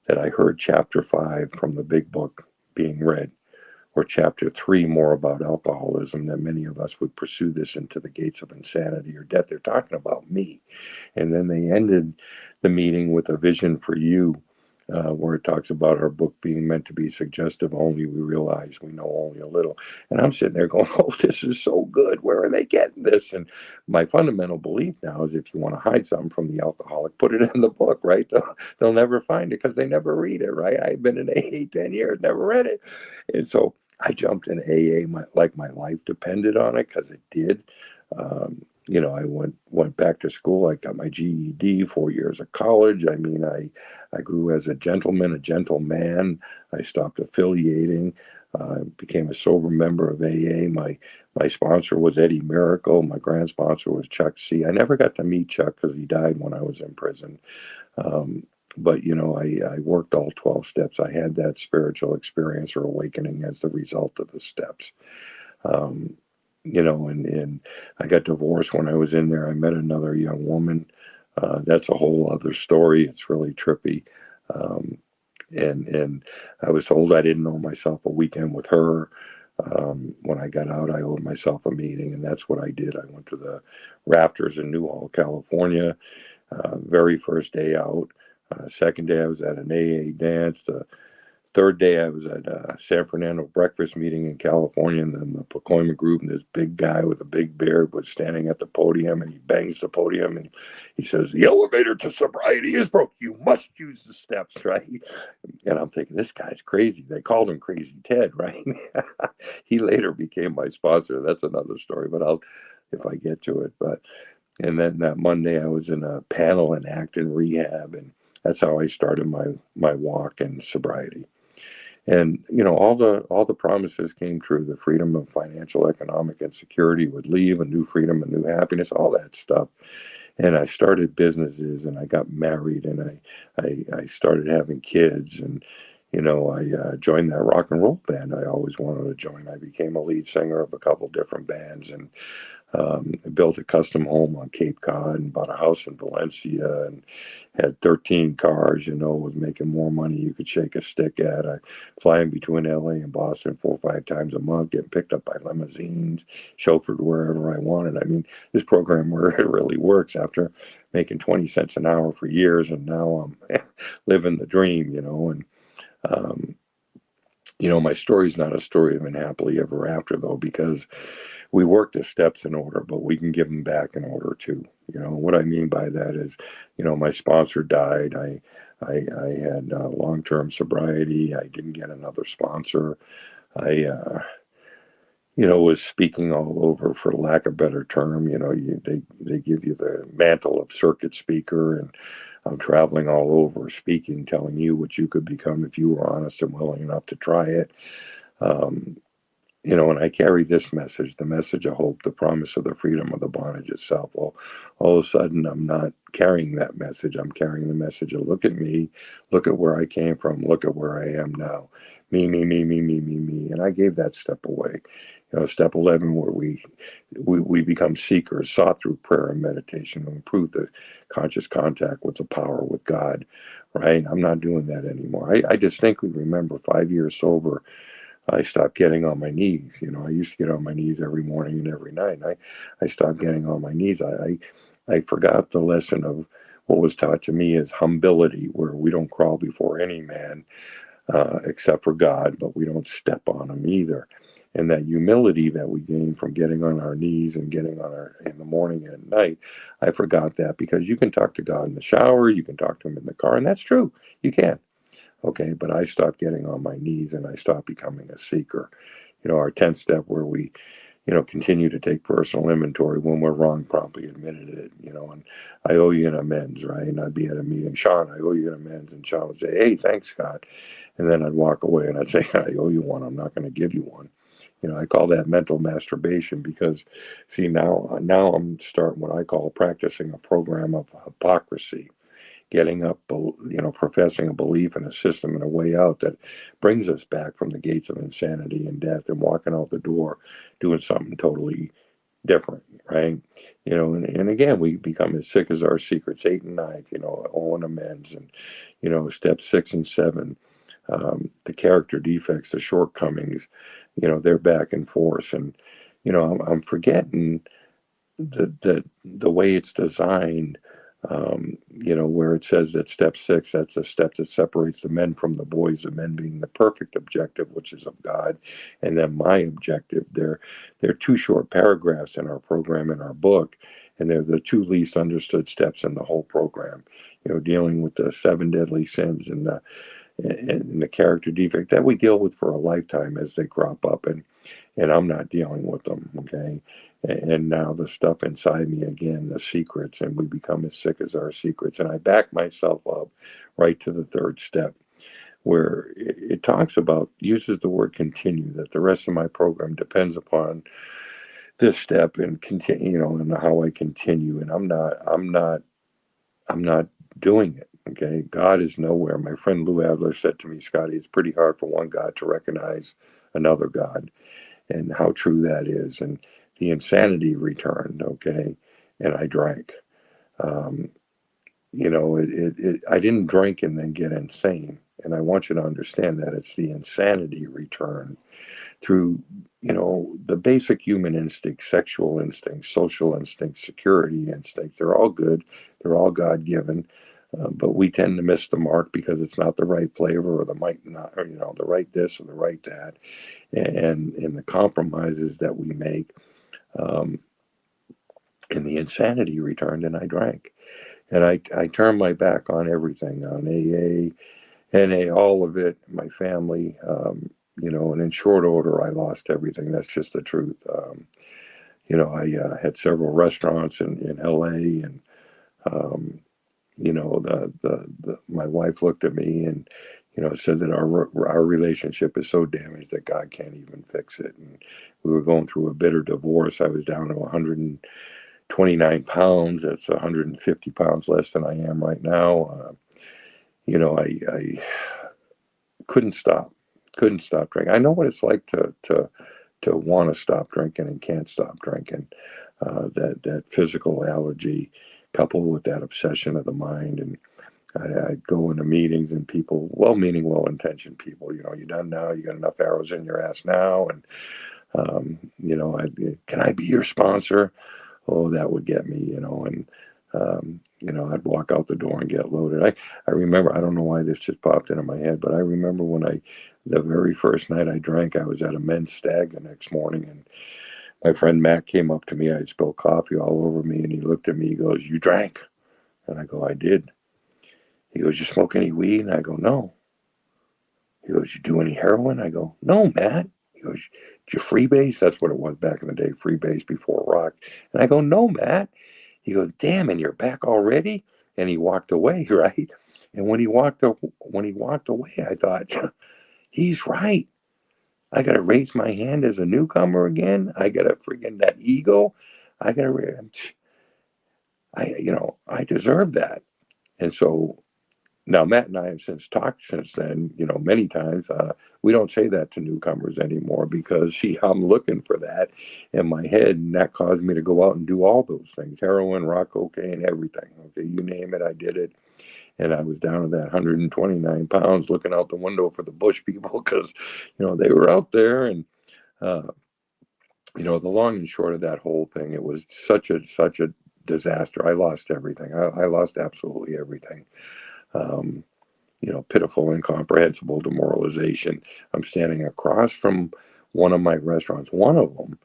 that I heard chapter 5 from the big book being read, or chapter 3 more about alcoholism, that many of us would pursue this into the gates of insanity or death. They're talking about me. And then they ended the meeting with a vision for you, where it talks about our book being meant to be suggestive only. We realize we know only a little. And I'm sitting there going, oh, this is so good. Where are they getting this? And my fundamental belief now is if you want to hide something from the alcoholic, put it in the book, right? They'll never find it because they never read it, right? I've been in AA 10 years, never read it. And so I jumped in AA like my life depended on it, because it did. I went back to school. I got my GED, 4 years of college. I grew as a gentleman, a gentleman. I stopped affiliating. Became a sober member of AA. My sponsor was Eddie Miracle. My grand sponsor was Chuck C. I never got to meet Chuck because he died when I was in prison. But I worked all 12 steps. I had that spiritual experience or awakening as the result of the steps. And I got divorced when I was in there. I met another young woman. That's a whole other story. It's really trippy. And I was told I didn't owe myself a weekend with her. When I got out, I owed myself a meeting, and that's what I did. I went to the Rafters in Newhall, California. Very first day out. Second day, I was at an AA dance. The third day, I was at a San Fernando breakfast meeting in California, and then the Pacoima group, and this big guy with a big beard was standing at the podium, and he bangs the podium, and he says, "The elevator to sobriety is broke. You must use the steps," right? And I'm thinking, this guy's crazy. They called him Crazy Ted, right? He later became my sponsor. That's another story, but if I get to it. And then that Monday, I was in a panel in Acton rehab, and that's how I started my walk in sobriety. And all the promises came true. The freedom of financial, economic insecurity would leave, a new freedom, a new happiness, all that stuff. And I started businesses, and I got married, and I started having kids, and I joined that rock and roll band I always wanted to join. I became a lead singer of a couple different bands, and built a custom home on Cape Cod and bought a house in Valencia and had 13 cars, was making more money you could shake a stick at. I flying between LA and Boston 4 or 5 times a month, getting picked up by limousines, chauffeured wherever I wanted. I mean, this program where it really works after making 20 cents an hour for years, and now I'm living the dream, and um, my story's not a story of an happily ever after, though, because we work the steps in order, but we can give them back in order too. What I mean by that is, my sponsor died. I had long-term sobriety. I didn't get another sponsor. I, was speaking all over, for lack of a better term. They give you the mantle of circuit speaker, and I'm traveling all over speaking, telling you what you could become if you were honest and willing enough to try it. Um, and I carry this message, the message of hope, the promise of the freedom of the bondage itself. Well, all of a sudden, I'm not carrying that message. I'm carrying the message of look at me, look at where I came from, look at where I am now. Me, me, me, me, me, me, me. And I gave that step away. Step 11, where we become seekers, sought through prayer and meditation to improve the conscious contact with the power, with God, right? I'm not doing that anymore. I distinctly remember 5 years sober, I stopped getting on my knees. I used to get on my knees every morning and every night. I stopped getting on my knees. I forgot the lesson of what was taught to me as humility, where we don't crawl before any man except for God, but we don't step on him either. And that humility that we gain from getting on our knees and getting on our in the morning and at night, I forgot that, because you can talk to God in the shower, you can talk to him in the car, and that's true. You can. Okay, but I stopped getting on my knees and I stopped becoming a seeker. Our 10th step, where we, continue to take personal inventory when we're wrong, promptly admitted it, and I owe you an amends, right? And I'd be at a meeting, Sean, I owe you an amends. And Sean would say, hey, thanks, Scott. And then I'd walk away and I'd say, I owe you one. I'm not going to give you one. I call that mental masturbation, because, see, now I'm starting what I call practicing a program of hypocrisy. Getting up, professing a belief in a system and a way out that brings us back from the gates of insanity and death, and walking out the door doing something totally different, right? And again, we become as sick as our secrets, 8 and 9, owing amends, and, steps 6 and 7, the character defects, the shortcomings, they're back and forth. And, I'm forgetting the way it's designed, where it says that step 6, that's a step that separates the men from the boys, the men being the perfect objective, which is of God, and then my objective. They're 2 short paragraphs in our program, in our book, and they're the 2 least understood steps in the whole program, dealing with the 7 deadly sins and the character defect that we deal with for a lifetime as they crop up, and I'm not dealing with them, okay? And now the stuff inside me again, the secrets, and we become as sick as our secrets. And I back myself up right to the 3rd step, where it talks about, uses the word continue, that the rest of my program depends upon this step and continue, and how I continue. And I'm not doing it. Okay. God is nowhere. My friend Lou Adler said to me, Scotty, it's pretty hard for one God to recognize another God, and how true that is. And the insanity returned. Okay. And I drank. I didn't drink and then get insane. And I want you to understand that it's the insanity return through, the basic human instincts, sexual instincts, social instincts, security instincts. They're all good. They're all God given. But we tend to miss the mark because it's not the right flavor, or the might not, or, the right this or the right that. And the compromises that we make, and the insanity returned, and I drank. And I turned my back on everything, on AA, NA, all of it, my family, and in short order, I lost everything. That's just the truth. I had several restaurants in LA, and, my wife looked at me and, said that our relationship is so damaged that God can't even fix it. And we were going through a bitter divorce. I was down to 129 pounds. That's 150 pounds less than I am right now. I couldn't stop drinking. I know what it's like to want to stop drinking and can't stop drinking. that physical allergy coupled with that obsession of the mind. And I'd go into meetings and people, well-meaning, well-intentioned people, you done now? You got enough arrows in your ass now? And, can I be your sponsor? Oh, that would get me, and, I'd walk out the door and get loaded. I remember, I don't know why this just popped into my head, but I remember when the very first night I drank, I was at a men's stag the next morning, and my friend Matt came up to me. I'd spilled coffee all over me, and he looked at me. He goes, "You drank?" And I go, "I did." He goes, "You smoke any weed?" And I go, "No." He goes, "You do any heroin?" I go, "No, Matt." He goes, "Did you freebase?" That's what it was back in the day, freebase before rock. And I go, "No, Matt." He goes, "Damn, and you're back already?" And he walked away, right? And when he walked away, I thought, he's right. I got to raise my hand as a newcomer again. I got to freaking that ego. I got to, I deserve that. And so now Matt and I have since talked since then, many times. We don't say that to newcomers anymore because, I'm looking for that in my head, and that caused me to go out and do all those things: heroin, rock, cocaine, everything. Okay, you name it, I did it. And I was down to that 129 pounds, looking out the window for the bush people because, they were out there. And the long and short of that whole thing, it was such a disaster. I lost everything. I lost absolutely everything. Pitiful, incomprehensible demoralization. I'm standing across from one of my restaurants, one of them,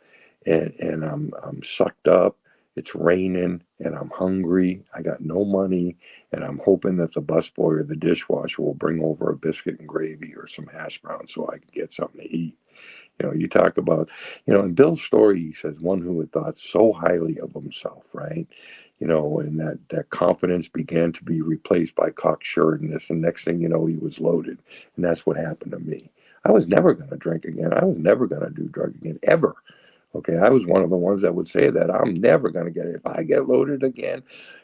and I'm sucked up. It's raining, and I'm hungry. I got no money, and I'm hoping that the busboy or the dishwasher will bring over a biscuit and gravy or some hash browns so I can get something to eat. You talk about, in Bill's story, he says one who had thought so highly of himself, right? And that confidence began to be replaced by cocksuredness. And next thing you know, he was loaded. And that's what happened to me. I was never going to drink again. I was never going to do drugs again, ever. Okay, I was one of the ones that would say that I'm never going to get it. If I get loaded again,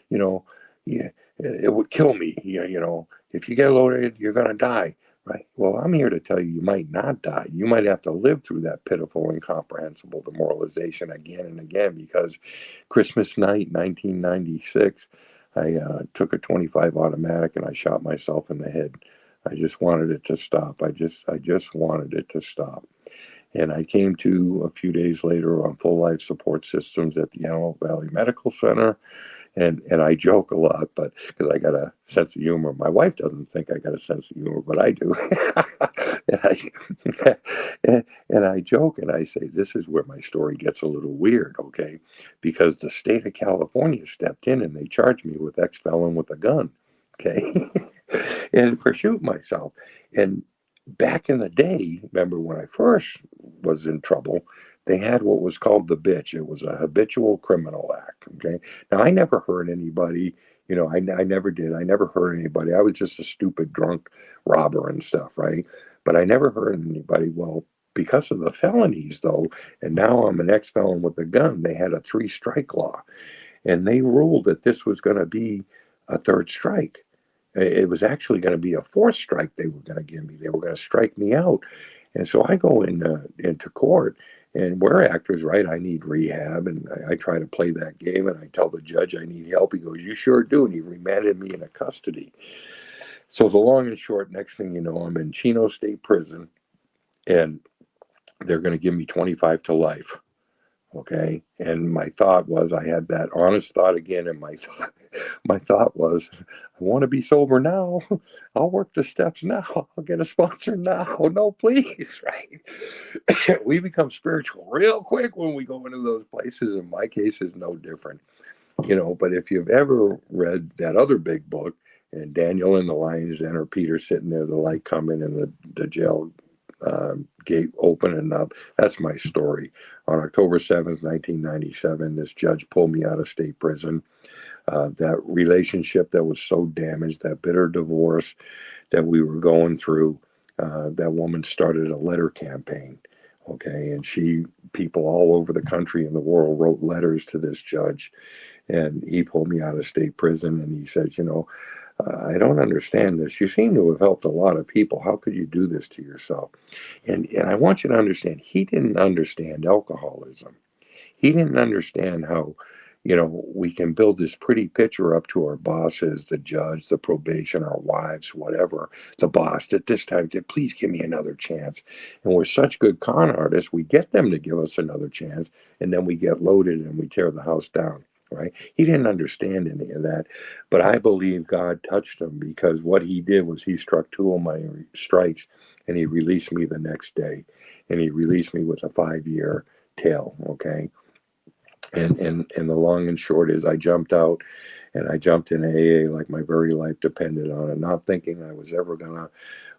yeah, it would kill me. If you get loaded, you're going to die. Right. Well, I'm here to tell you, you might not die. You might have to live through that pitiful, incomprehensible demoralization again and again, because Christmas night, 1996, I took a 25 automatic and I shot myself in the head. I just wanted it to stop. I just wanted it to stop. And I came to a few days later on full life support systems at the Antelope Valley Medical Center. And I joke a lot, but because I got a sense of humor. My wife doesn't think I got a sense of humor, but I do. and I joke and I say, this is where my story gets a little weird, okay? Because the state of California stepped in and they charged me with ex-felon with a gun, okay? And for shooting myself. And back in the day, remember when I first was in trouble, they had what was called the bitch. It was a habitual criminal act. Okay. Now, I never hurt anybody. I never did. I never hurt anybody. I was just a stupid drunk robber and stuff, right? But I never hurt anybody. Well, because of the felonies, though, and now I'm an ex-felon with a gun, they had a 3-strike law. And they ruled that this was going to be a third strike. It was actually going to be a 4th strike they were going to give me. They were going to strike me out. And so I go into court, and we're actors, right? I need rehab, and I try to play that game, and I tell the judge I need help. He goes, "You sure do," and he remanded me into custody. So the long and short, next thing you know, I'm in Chino State Prison, and they're going to give me 25 to life. Okay. And my thought was, I had that honest thought again. And my thought was, I want to be sober now. I'll work the steps now. I'll get a sponsor now. No, please. Right. We become spiritual real quick when we go into those places. And my case is no different, but if you've ever read that other big book, and Daniel in the Lion's Den, or Peter sitting there, the light coming and the jail gate opening up. That's my story. On October 7th, 1997, this judge pulled me out of state prison. That relationship that was so damaged, that bitter divorce that we were going through, that woman started a letter campaign. Okay. And people all over the country and the world wrote letters to this judge. And he pulled me out of state prison and he said, I don't understand this. You seem to have helped a lot of people. How could you do this to yourself? And I want you to understand, he didn't understand alcoholism. He didn't understand how, we can build this pretty picture up to our bosses, the judge, the probation, our wives, whatever, the boss, at this time, please give me another chance. And we're such good con artists, we get them to give us another chance, and then we get loaded and we tear the house down, right? He didn't understand any of that. But I believe God touched him, because what he did was he struck two of my strikes, and he released me the next day. And he released me with a 5-year tail, okay? And the long and short is, I jumped out, and I jumped in AA like my very life depended on it, not thinking I was ever going to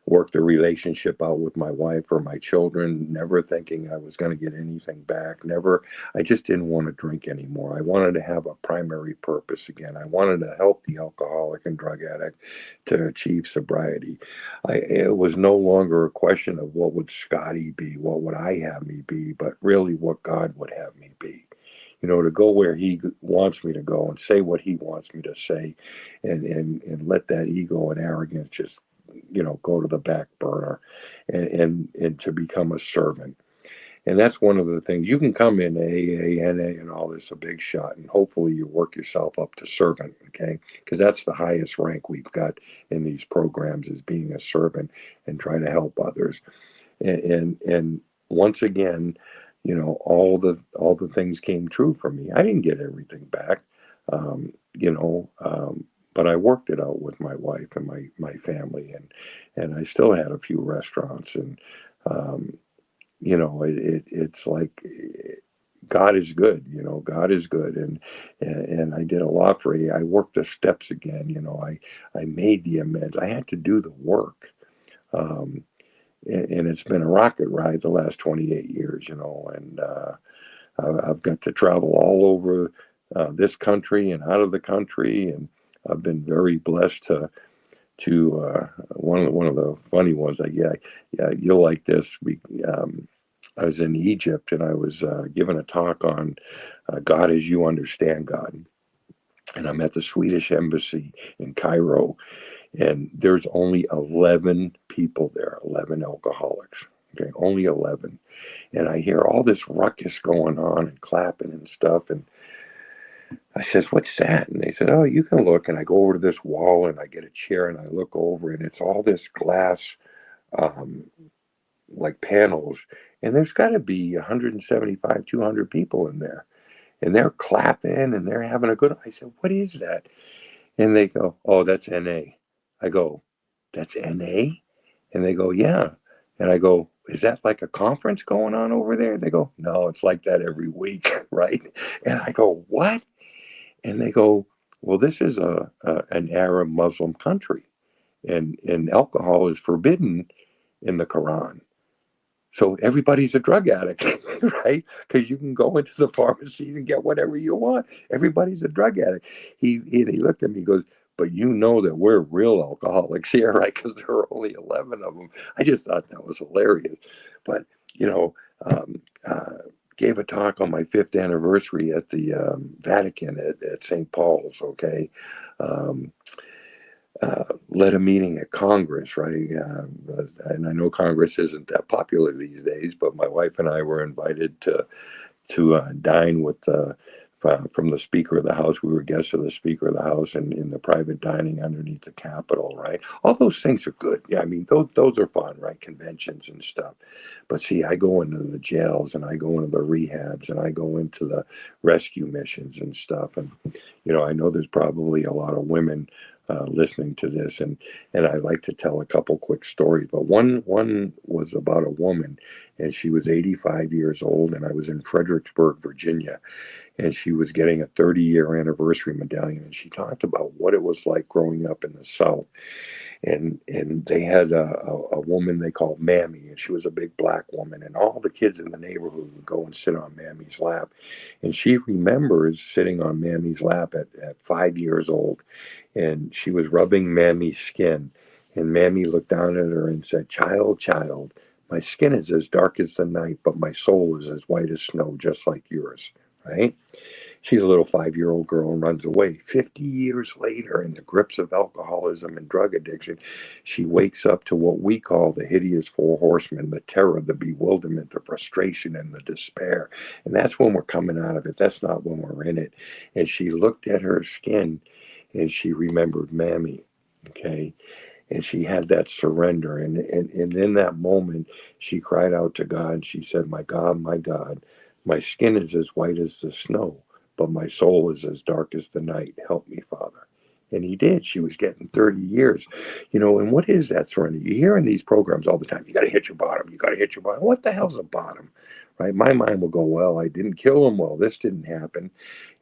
work the relationship out with my wife or my children, never thinking I was going to get anything back. Never. I just didn't want to drink anymore. I wanted to have a primary purpose again. I wanted to help the alcoholic and drug addict to achieve sobriety. It was no longer a question of what would Scotty be, what would I have me be, but really what God would have me be. To go where he wants me to go and say what he wants me to say, and let that ego and arrogance just, go to the back burner, and to become a servant. And that's one of the things. You can come in AA, NA, and all this a big shot, and hopefully you work yourself up to servant, okay? Because that's the highest rank we've got in these programs, is being a servant and trying to help others. And once again, all the things came true for me. I didn't get everything back, but I worked it out with my wife and my family, and I still had a few restaurants, and it's like, God is good. God is good, and I did a lot for you. I worked the steps again. I made the amends. I had to do the work. And it's been a rocket ride the last 28 years, and I've got to travel all over this country and out of the country, and I've been very blessed to one of the funny ones. Yeah, you'll like this. I was in Egypt, and I was given a talk on God as you understand God, and I'm at the Swedish embassy in Cairo, and there's only 11 people there, 11 alcoholics. Okay, only 11. And I hear all this ruckus going on and clapping and stuff. And I says, what's that? And they said, oh, you can look. And I go over to this wall, and I get a chair, and I look over, and it's all this glass, like panels. And there's got to be 175, 200 people in there. And they're clapping, and they're having a good. I said, what is that? And they go, oh, that's NA. I go, that's NA? And they go, yeah. And I go, is that like a conference going on over there? They go, no, it's like that every week, right? And I go, what? And they go, well, this is an Arab Muslim country, and alcohol is forbidden in the Quran. So everybody's a drug addict, right? Because you can go into the pharmacy and get whatever you want. Everybody's a drug addict. He looked at me, he goes, but that we're real alcoholics here, right? Because there are only 11 of them. I just thought that was hilarious. But, gave a talk on my 5th anniversary at the Vatican at St. Paul's, okay? Led a meeting at Congress, right? And I know Congress isn't that popular these days, but my wife and I were invited to dine with from the Speaker of the House. We were guests of the Speaker of the House, and in the private dining underneath the Capitol, right? All those things are good. Yeah, I mean, those are fun, right? Conventions and stuff. But see, I go into the jails, and I go into the rehabs, and I go into the rescue missions and stuff. And, I know there's probably a lot of women listening to this, and I like to tell a couple quick stories. But one was about a woman, and she was 85 years old, and I was in Fredericksburg, Virginia, and she was getting a 30-year anniversary medallion, and she talked about what it was like growing up in the South. And they had a woman they called Mammy, and she was a big black woman, and all the kids in the neighborhood would go and sit on Mammy's lap. And she remembers sitting on Mammy's lap at 5 years old, and she was rubbing Mammy's skin, and Mammy looked down at her and said, child, my skin is as dark as the night, but my soul is as white as snow, just like yours, right? She's a little 5-year-old girl and runs away. 50 years later, in the grips of alcoholism and drug addiction, she wakes up to what we call the hideous four horsemen: the terror, the bewilderment, the frustration, and the despair. And that's when we're coming out of it. That's not when we're in it. And she looked at her skin and she remembered Mammy. Okay. And she had that surrender. And in that moment, she cried out to God. She said, my God, my skin is as white as the snow, but my soul is as dark as the night. Help me, Father. And he did. She was getting 30 years. And what is that surrender? You hear in these programs all the time, you got to hit your bottom. You got to hit your bottom. What the hell's a bottom? Right? My mind will go, well, I didn't kill him. Well, this didn't happen.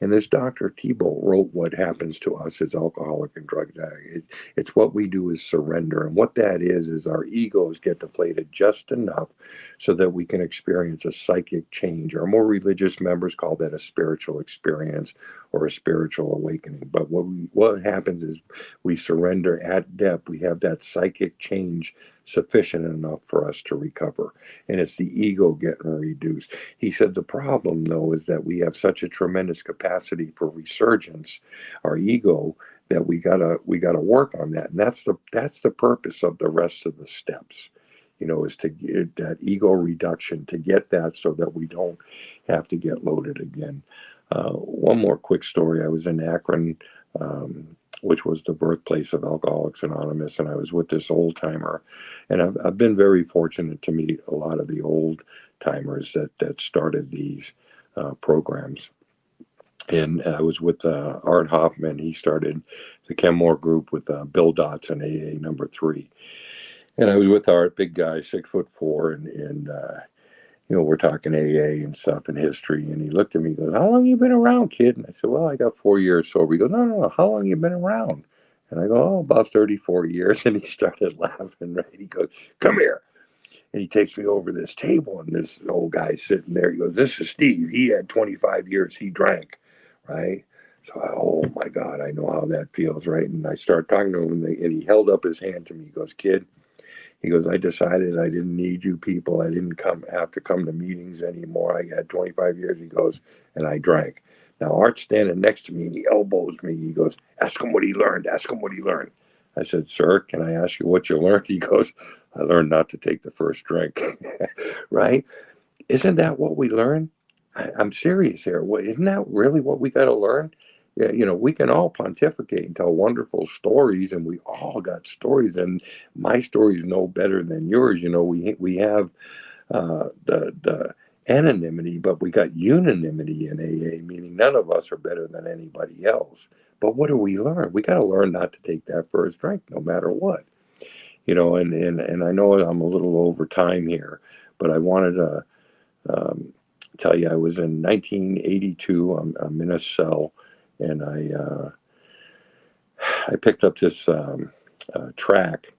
And this Dr. Thibault wrote what happens to us as alcoholic and drug addicts. It's what we do is surrender. And what that is our egos get deflated just enough so that we can experience a psychic change. Our more religious members call that a spiritual experience or a spiritual awakening. But what happens is we surrender at depth. We have that psychic change sufficient enough for us to recover. And it's the ego getting reduced. He said the problem, though, is that we have such a tremendous capacity for resurgence, our ego, that we gotta work on that. And that's the purpose of the rest of the steps, is to get that ego reduction, to get that so that we don't have to get loaded again. One more quick story. I was in Akron, which was the birthplace of Alcoholics Anonymous, and I was with this old timer. And I've been very fortunate to meet a lot of the old timers that started these programs. And I was with Art Hoffman. He started the Kenmore group with Bill Dotson, AA number 3. And I was with Art, big guy, 6'4", and we're talking AA and stuff and history. And he looked at me and goes, "How long you been around, kid?" And I said, "Well, I got 4 years sober." He goes, No. How long you been around?" And I go, "Oh, about 34 years. And he started laughing, right? He goes, "Come here." And he takes me over this table, and this old guy's sitting there. He goes, "This is Steve. He had 25 years. He drank," right? So, oh my God, I know how that feels, right? And I start talking to him, and he held up his hand to me. He goes, "Kid," he goes, "I decided I didn't need you people. I didn't have to come to meetings anymore. I had 25 years, he goes, and I drank." Now, Art's standing next to me, and he elbows me. He goes, "Ask him what he learned. Ask him what he learned." I said, "Sir, can I ask you what you learned?" He goes, "I learned not to take the first drink." Right? Isn't that what we learn? I'm serious here. Isn't that really what we got to learn? Yeah, we can all pontificate and tell wonderful stories, and we all got stories, and my story is no better than yours. We have the anonymity, but we got unanimity in AA, meaning none of us are better than anybody else. But what do we learn? We got to learn not to take that first drink, no matter what. And I know I'm a little over time here, but I wanted to tell you I was in 1982. I'm in a cell, and I picked up this track,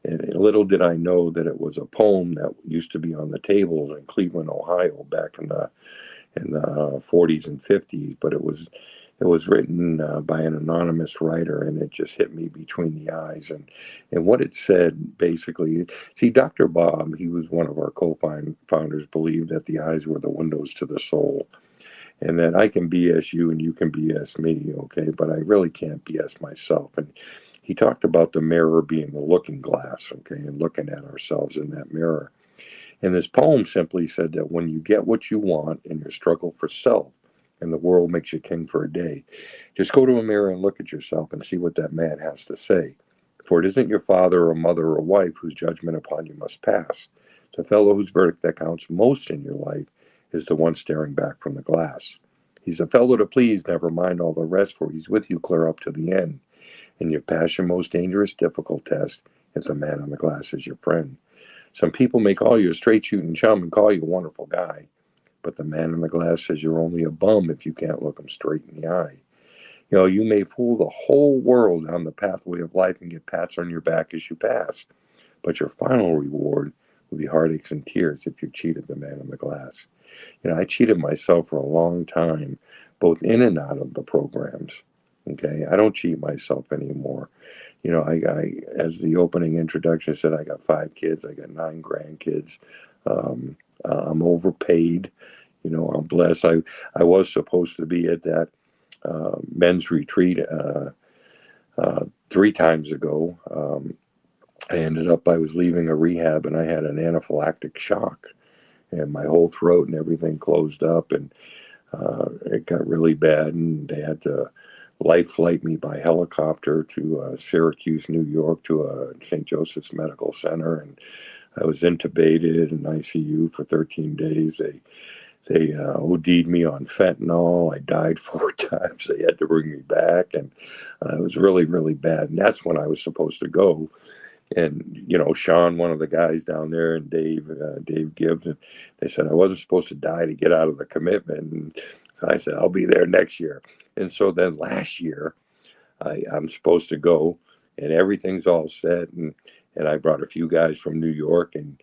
and little did I know that it was a poem that used to be on the tables in Cleveland, Ohio, back in the 40s and 50s. But it was written by an anonymous writer, and it just hit me between the eyes. And what it said, basically, see, Dr. Bob, he was one of our co-founders, believed that the eyes were the windows to the soul, and that I can BS you and you can BS me, okay, but I really can't BS myself. And he talked about the mirror being the looking glass, okay, and looking at ourselves in that mirror. And this poem simply said that when you get what you want in your struggle for self, and the world makes you king for a day, just go to a mirror and look at yourself and see what that man has to say. For it isn't your father or mother or wife whose judgment upon you must pass. The fellow whose verdict that counts most in your life is the one staring back from the glass. He's a fellow to please, never mind all the rest, for he's with you clear up to the end. And you pass your most dangerous, difficult test if the man on the glass is your friend. Some people may call you a straight shooting chum and call you a wonderful guy, but the man in the glass says you're only a bum if you can't look him straight in the eye. You may fool the whole world on the pathway of life and get pats on your back as you pass, but your final reward will be heartaches and tears if you cheated the man in the glass. I cheated myself for a long time, both in and out of the programs. Okay, I don't cheat myself anymore. I as the opening introduction said, I got 5 kids, I got 9 grandkids. I'm overpaid. I'm blessed. I was supposed to be at that men's retreat 3 times ago. I was leaving a rehab and I had an anaphylactic shock, and my whole throat and everything closed up, and it got really bad, and they had to life flight me by helicopter to Syracuse, New York, to St. Joseph's Medical Center, and I was intubated in ICU for 13 days. They OD'd me on fentanyl. I died 4 times. They had to bring me back, and it was really, really bad. And that's when I was supposed to go. And Sean, one of the guys down there, and Dave Gibbs, and they said I wasn't supposed to die to get out of the commitment. And so I said I'll be there next year. And so then last year, I'm supposed to go, and everything's all set. And I brought a few guys from New York, and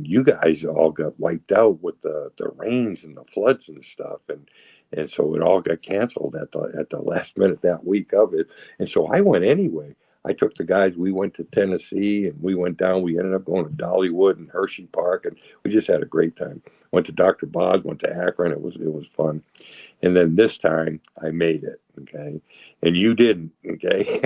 you guys all got wiped out with the rains and the floods and stuff, and so it all got canceled at the last minute that week of it. And so I went anyway. I took the guys. We went to Tennessee, and we went down. We ended up going to Dollywood and Hershey Park, and we just had a great time. Went to Dr. Bob's, went to Akron. It was fun. And then this time I made it, okay, and you didn't, okay,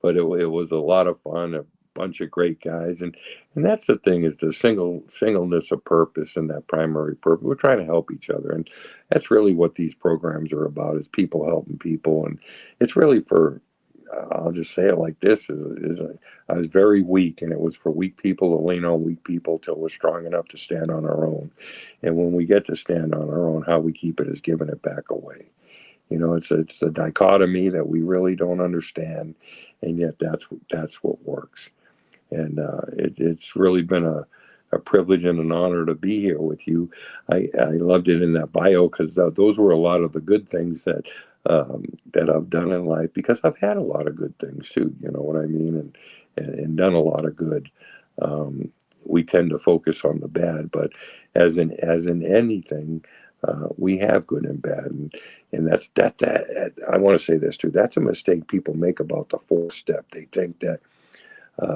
but it was a lot of fun. A bunch of great guys, and that's the thing, is the singleness of purpose and that primary purpose. We're trying to help each other, and that's really what these programs are about, is people helping people. And it's really for, I'll just say it like this, I was very weak, and it was for weak people to lean on weak people till we're strong enough to stand on our own. And when we get to stand on our own, how we keep it is giving it back away. It's a dichotomy that we really don't understand, and yet that's what works. And it's really been a privilege and an honor to be here with you. I loved it in that bio, because those were a lot of the good things that I've done in life, because I've had a lot of good things too. You know what I mean? And done a lot of good. We tend to focus on the bad, but as in anything, we have good and bad, and that's that. I want to say this too. That's a mistake people make about the 4th step. They think that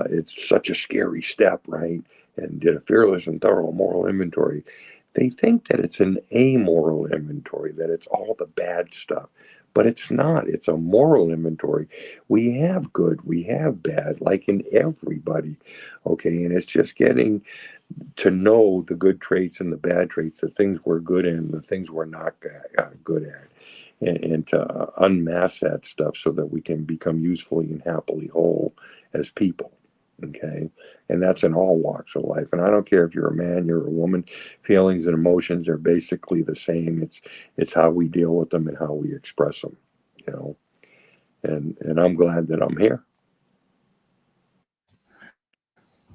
it's such a scary step, right? And did a fearless and thorough moral inventory. They think that it's an amoral inventory, that it's all the bad stuff. But it's not. It's a moral inventory. We have good, we have bad, like in everybody. Okay, and it's just getting to know the good traits and the bad traits, the things we're good in, the things we're not good at, and to unmask that stuff so that we can become usefully and happily whole as people. Okay, and that's in all walks of life. And I don't care if you're a man, you're a woman. Feelings and emotions are basically the same. It's how we deal with them and how we express them. And I'm glad that I'm here.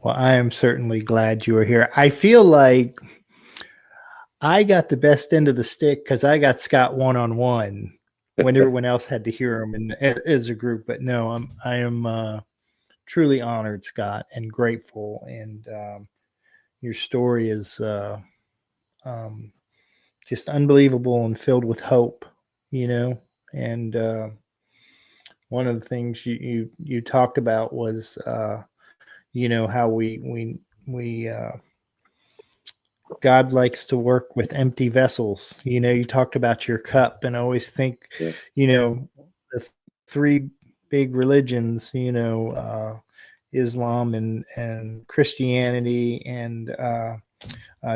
Well, I am certainly glad you are here. I feel like I got the best end of the stick because I got Scott one-on-one when everyone else had to hear him as a group. But no, I am truly honored, Scott, and grateful. And your story is just unbelievable and filled with hope, And one of the things you talked about was, how we God likes to work with empty vessels. You talked about your cup, and I always think, Yeah. The 3 big religions, Islam and Christianity and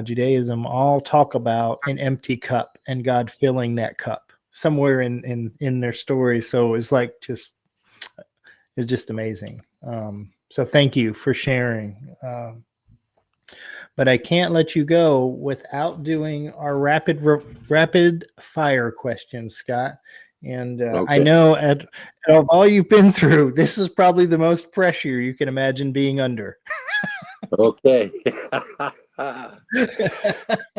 Judaism, all talk about an empty cup and God filling that cup somewhere in their stories. So it's like it's just amazing. So thank you for sharing. But I can't let you go without doing our rapid fire questions, Scott. And Okay. I know at all you've been through, this is probably the most pressure you can imagine being under. Okay. This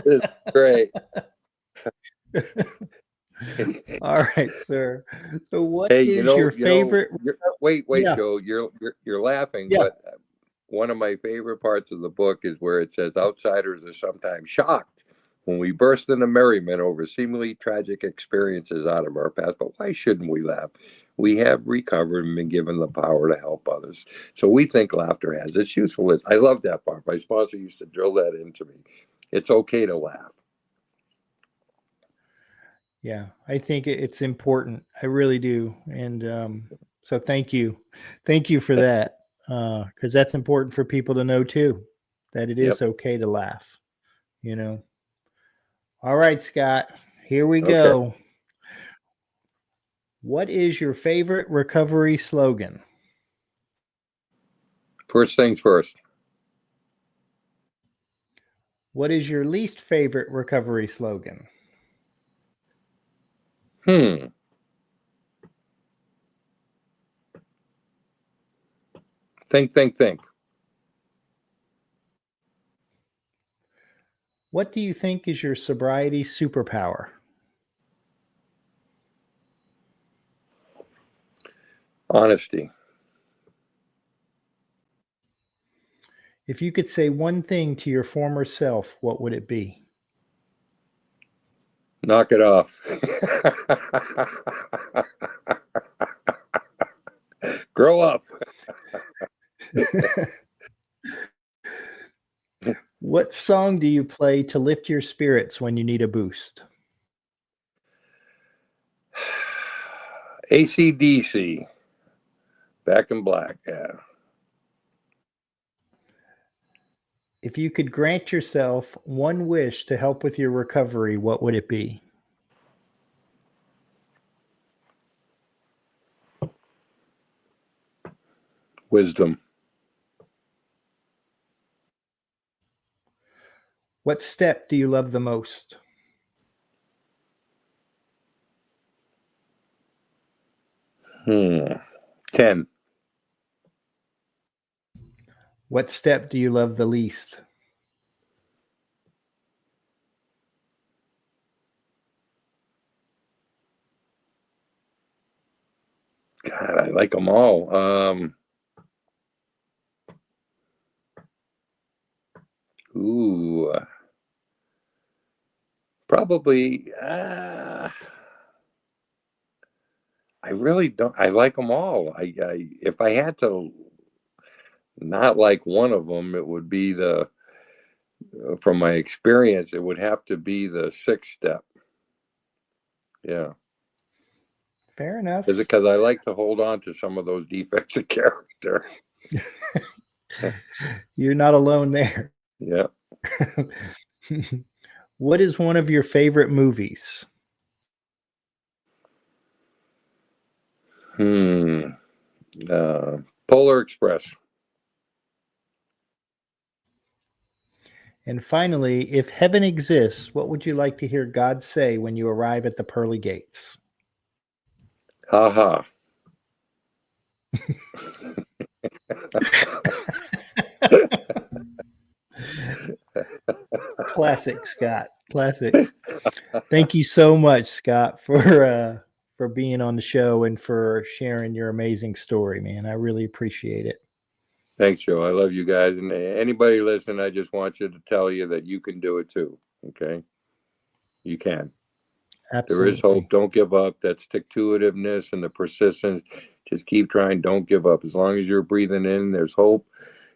is great. All right, sir. So what Hey, is your favorite? Wait, Yeah. Joe. You're laughing, Yeah. but one of my favorite parts of the book is where it says outsiders are sometimes shocked when we burst into merriment over seemingly tragic experiences out of our past. But why shouldn't we laugh? We have recovered and been given the power to help others. So we think laughter has its usefulness. I love that part. My sponsor used to drill that into me. It's okay to laugh. Yeah, I think it's important. I really do. And so thank you. Thank you for that. Because that's important for people to know too, that it is Yep. okay to laugh, you know. All right, Scott, here we Okay. go. What is your favorite recovery slogan? First things first. What is your least favorite recovery slogan? Hmm. Think. What do you think is your sobriety superpower? Honesty. If you could say one thing to your former self, what would it be? Knock it off. Grow up. What song do you play to lift your spirits when you need a boost? AC/DC. Back in Black. Yeah. If you could grant yourself one wish to help with your recovery, what would it be? Wisdom. What step do you love the most? Hmm. 10. What step do you love the least? God, I like them all. Ooh. Probably. I really don't. I like them all. If I had to not like one of them, it would be from my experience, it would have to be the 6th step. Yeah. Fair enough. Is it because I like to hold on to some of those defects of character? You're not alone there. Yeah. What is one of your favorite movies? Polar Express. And finally, if heaven exists, what would you like to hear God say when you arrive at the pearly gates? Ha ha. Classic, Scott. Classic. Thank you so much, Scott, for being on the show and for sharing your amazing story, man. I really appreciate it. Thanks, Joe. I love you guys. And anybody listening, I just want you to tell you that you can do it too. Okay? You can. Absolutely. There is hope. Don't give up. That stick-to-itiveness and the persistence. Just keep trying. Don't give up. As long as you're breathing in, there's hope.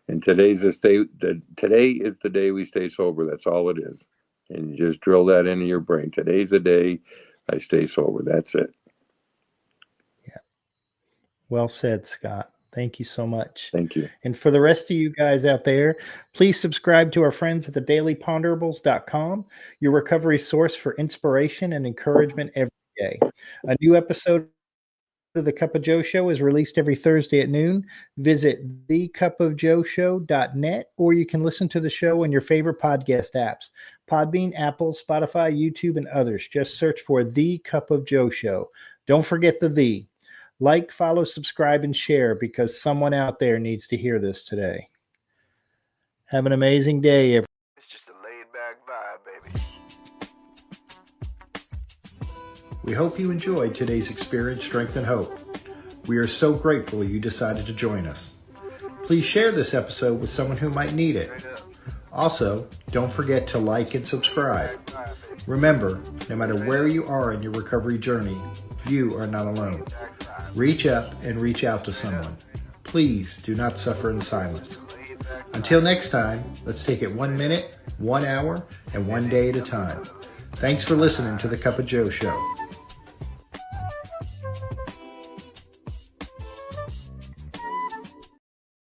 And today is the day we stay sober. That's all it is. And you just drill that into your brain. Today's the day I stay sober. That's it. Yeah. Well said, Scott. Thank you so much. Thank you. And for the rest of you guys out there, please subscribe to our friends at thedailyponderables.com, your recovery source for inspiration and encouragement every day. A new episode of The Cup of Joe Show is released every Thursday at noon. Visit thecupofjoeshow.net, or you can listen to the show on your favorite podcast apps: Podbean, Apple, Spotify, YouTube, and others. Just search for The Cup of Joe Show. Don't forget the. Like, follow, subscribe, and share, because someone out there needs to hear this today. Have an amazing day, everyone. It's just a laid-back vibe, baby. We hope you enjoyed today's Experience, Strength, and Hope. We are so grateful you decided to join us. Please share this episode with someone who might need it. Also, don't forget to like and subscribe. Remember, no matter where you are in your recovery journey, you are not alone. Reach up and reach out to someone. Please do not suffer in silence. Until next time, let's take it 1 minute, 1 hour, and 1 day at a time. Thanks for listening to the Cup of Joe Show.